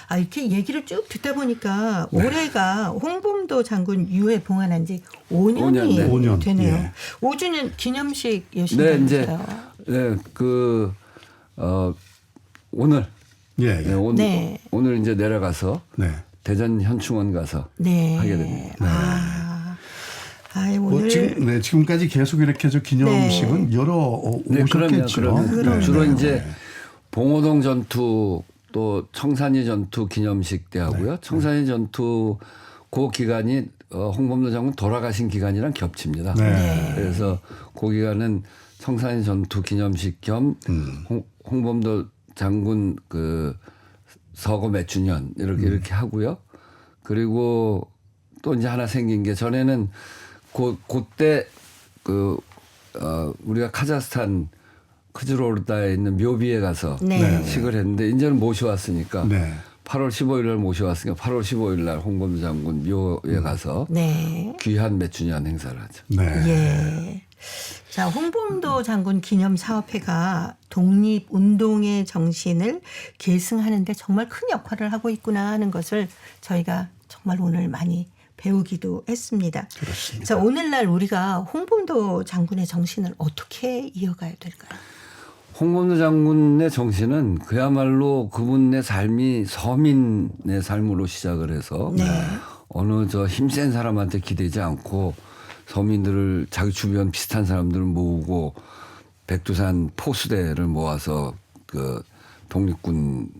[SPEAKER 1] 아, 이렇게 얘기를 쭉 듣다 보니까 올해가 홍범도 장군 유해 봉안한 지 5년이 되네요. 5주년 기념식 여신다면서요. 오늘. 오늘 이제 내려가서 대전 현충원 가서 하게 됩니다. 오늘
[SPEAKER 2] 지금까지 계속 이렇게 저 기념식은
[SPEAKER 1] 네.
[SPEAKER 2] 여러 오셨겠죠.
[SPEAKER 3] 그러면 주로 이제 봉오동 전투 또 청산리 전투 기념식 때 하고요. 청산리 전투 그 기간이 홍범도 장군 돌아가신 기간이랑 겹칩니다.
[SPEAKER 2] 네.
[SPEAKER 3] 그래서 그 기간은 청산리 전투 기념식 겸 홍범도 장군 그 서거 몇 주년 이렇게 하고요. 그리고 또 이제 하나 생긴 게 전에는 그때 우리가 카자흐스탄 크즈로르다에 있는 묘비에 가서
[SPEAKER 1] 네.
[SPEAKER 3] 식을 했는데 이제는 모셔왔으니까
[SPEAKER 2] 네.
[SPEAKER 3] 8월 15일 날 모셔왔으니까 8월 15일 날 홍범도 장군 묘에 가서
[SPEAKER 1] 네.
[SPEAKER 3] 귀한 몇 주년 행사를 하죠.
[SPEAKER 2] 네.
[SPEAKER 1] 예. 자, 홍범도 장군 기념 사업회가 독립운동의 정신을 계승하는데 정말 큰 역할을 하고 있구나 하는 것을 저희가 정말 오늘 많이 배우기도 했습니다.
[SPEAKER 2] 그렇습니다.
[SPEAKER 1] 자, 오늘날 우리가 홍범도 장군의 정신을 어떻게 이어가야 될까요?
[SPEAKER 3] 홍범도 장군의 정신은 그야말로 그분의 삶이 서민의 삶으로 시작을 해서
[SPEAKER 1] 네.
[SPEAKER 3] 어느 저 힘센 사람한테 기대지 않고 서민들을 자기 주변 비슷한 사람들을 모으고 백두산 포수대를 모아서 그 독립군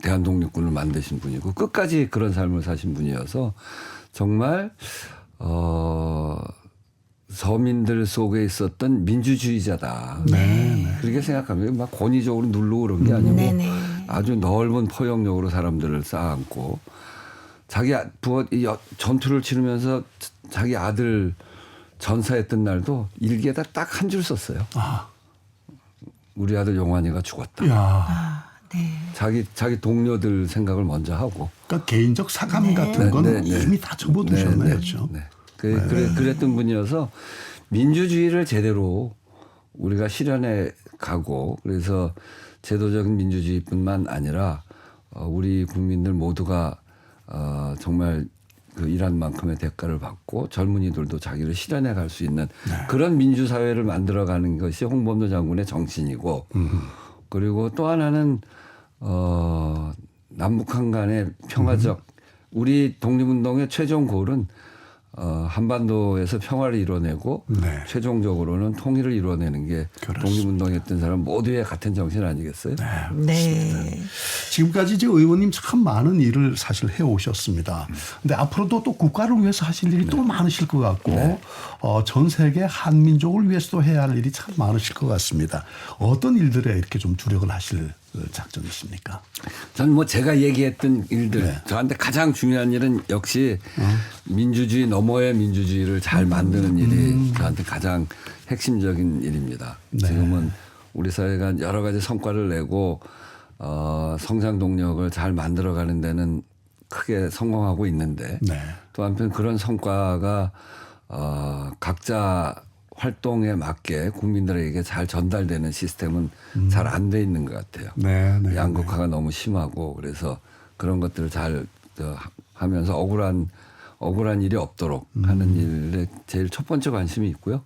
[SPEAKER 3] 대한독립군을 만드신 분이고 끝까지 그런 삶을 사신 분이어서 정말 서민들 속에 있었던 민주주의자다. 그렇게 생각합니다. 막 권위적으로 누르고 그런 게 아니고
[SPEAKER 1] 네네.
[SPEAKER 3] 아주 넓은 포용력으로 사람들을 쌓아안고 자기 전투를 치르면서 자기 아들 전사했던 날도 일기에다 딱 한 줄 썼어요. 우리 아들 용환이가 죽었다.
[SPEAKER 2] 야.
[SPEAKER 1] 네.
[SPEAKER 3] 자기 동료들 생각을 먼저 하고.
[SPEAKER 2] 그러니까 개인적 사감 같은 건 이미 다 접어두셨네요. 그렇죠?
[SPEAKER 3] 네. 그랬던 분이어서 민주주의를 제대로 우리가 실현해 가고 그래서 제도적인 민주주의뿐만 아니라 우리 국민들 모두가 정말 그 일한 만큼의 대가를 받고 젊은이들도 자기를 실현해 갈 수 있는 그런 민주사회를 만들어가는 것이 홍범도 장군의 정신이고 그리고 또 하나는 남북한 간의 평화적 우리 독립운동의 최종 골은 한반도에서 평화를 이뤄내고 최종적으로는 통일을 이뤄내는 게
[SPEAKER 2] 그렇습니다.
[SPEAKER 3] 독립운동했던 사람 모두의 같은 정신 아니겠어요?
[SPEAKER 1] 네.
[SPEAKER 2] 지금까지 이제 의원님 참 많은 일을 사실 해오셨습니다. 근데 앞으로도 또 국가를 위해서 하실 일이 또 많으실 것 같고 전 세계 한민족을 위해서도 해야 할 일이 참 많으실 것 같습니다. 어떤 일들에 이렇게 좀 주력을 하실 작정이십니까?
[SPEAKER 3] 전 뭐 제가 얘기했던 일들 저한테 가장 중요한 일은 역시 민주주의 너머의 민주주의를 잘 만드는 일이 저한테 가장 핵심적인 일입니다. 지금은 우리 사회가 여러 가지 성과를 내고 성장 동력을 잘 만들어가는 데는 크게 성공하고 있는데 또 한편 그런 성과가 각자 활동에 맞게 국민들에게 잘 전달되는 시스템은 잘 안 돼 있는 것 같아요. 양극화가 너무 심하고 그래서 그런 것들을 잘 하면서 억울한 일이 없도록 하는 일에 제일 첫 번째 관심이 있고요.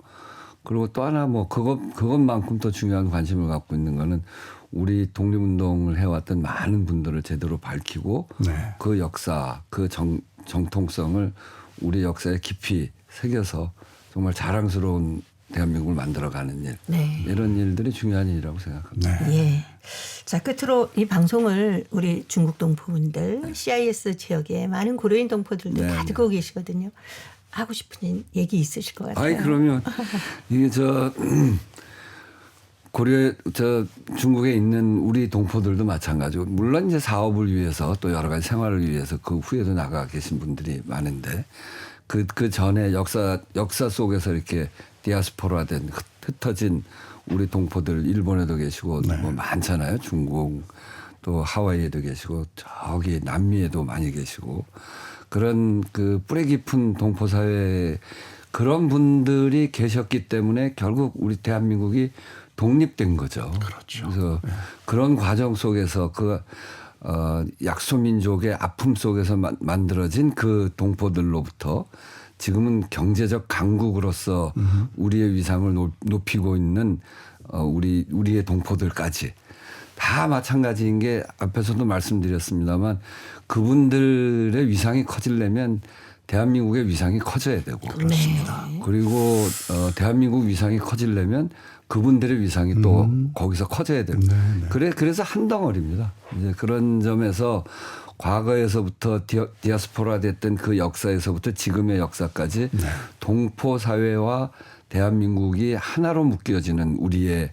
[SPEAKER 3] 그리고 또 하나 뭐 그것만큼 더 중요한 관심을 갖고 있는 거는 우리 독립운동을 해왔던 많은 분들을 제대로 밝히고 그 역사, 그 정통성을 우리 역사에 깊이 새겨서 정말 자랑스러운 대한민국을 만들어가는 일. 이런 일들이 중요한 일이라고 생각합니다.
[SPEAKER 1] 예. 자, 끝으로 이 방송을 우리 중국 동포분들 CIS 지역에 많은 고려인 동포들도 다 듣고 계시거든요. 하고 싶은 얘기 있으실 것 같아요.
[SPEAKER 3] 그러면 이게 중국에 있는 우리 동포들도 마찬가지고 물론 이제 사업을 위해서 또 여러 가지 생활을 위해서 그 후에도 나가 계신 분들이 많은데 그 전에 역사 속에서 이렇게 디아스포라된 흩어진 우리 동포들 일본에도 계시고 뭐 많잖아요. 중국 또 하와이에도 계시고 저기 남미에도 많이 계시고 그런 그 뿌리 깊은 동포 사회에 그런 분들이 계셨기 때문에 결국 우리 대한민국이 독립된 거죠.
[SPEAKER 2] 그렇죠.
[SPEAKER 3] 그래서 그런 과정 속에서 약소민족의 아픔 속에서 만들어진 그 동포들로부터 지금은 경제적 강국으로서 우리의 위상을 높이고 있는 우리의 동포들까지 다 마찬가지인 게 앞에서도 말씀드렸습니다만 그분들의 위상이 커지려면 대한민국의 위상이 커져야 되고
[SPEAKER 1] 그렇습니다.
[SPEAKER 3] 그리고 대한민국 위상이 커지려면 그분들의 위상이 또 거기서 커져야 됩니다. 그래서 한 덩어리입니다. 이제 그런 점에서 과거에서부터 디아스포라 됐던 그 역사에서부터 지금의 역사까지 동포 사회와 대한민국이 하나로 묶여지는 우리의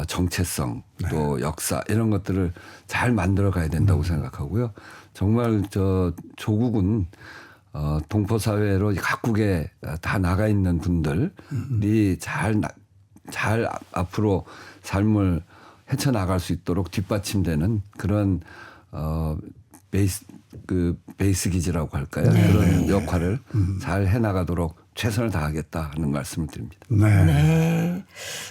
[SPEAKER 3] 정체성 또 역사 이런 것들을 잘 만들어 가야 된다고 생각하고요. 정말 조국은 동포 사회로 각국에 다 나가 있는 분들이 잘 앞으로 삶을 헤쳐나갈 수 있도록 뒷받침되는 그런 베이스 기지라고 할까요? 그런 역할을 잘 해나가도록 최선을 다하겠다 하는 말씀을 드립니다.
[SPEAKER 1] 네.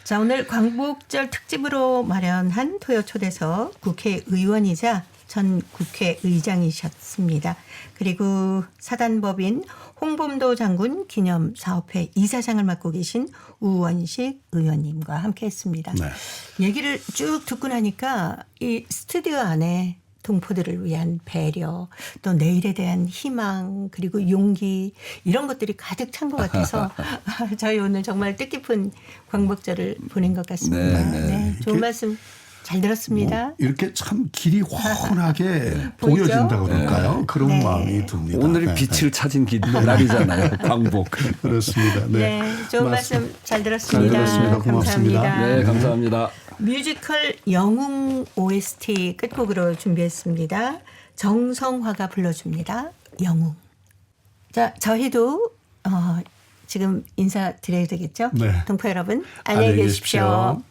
[SPEAKER 1] 자, 오늘 광복절 특집으로 마련한 토요 초대석 국회의원이자 전 국회의장이셨습니다. 그리고 사단법인 홍범도 장군 기념사업회 이사장을 맡고 계신 우원식 의원님과 함께했습니다.
[SPEAKER 2] 네.
[SPEAKER 1] 얘기를 쭉 듣고 나니까 이 스튜디오 안에 동포들을 위한 배려, 또 내일에 대한 희망, 그리고 용기 이런 것들이 가득 찬 것 같아서 저희 오늘 정말 뜻깊은 광복절을 보낸 것 같습니다.
[SPEAKER 3] 네.
[SPEAKER 1] 좋은 말씀 잘 들었습니다.
[SPEAKER 2] 이렇게 참 길이 훤하게
[SPEAKER 1] 보이죠?
[SPEAKER 2] 보여진다고 그럴까요? 그런
[SPEAKER 1] 네.
[SPEAKER 2] 마음이 듭니다.
[SPEAKER 3] 오늘이
[SPEAKER 2] 네,
[SPEAKER 3] 빛을 찾은 날이잖아요. 광복.
[SPEAKER 2] 그렇습니다.
[SPEAKER 1] 네, 좋은 말씀 잘 들었습니다.
[SPEAKER 2] 잘 들었습니다. 고맙습니다.
[SPEAKER 1] 감사합니다.
[SPEAKER 3] 네, 감사합니다.
[SPEAKER 1] 뮤지컬 영웅 OST 끝곡으로 준비했습니다. 정성화가 불러줍니다. 영웅. 자, 저희도 지금 인사드려야 되겠죠?
[SPEAKER 2] 네.
[SPEAKER 1] 동포 여러분 안녕히 계십시오.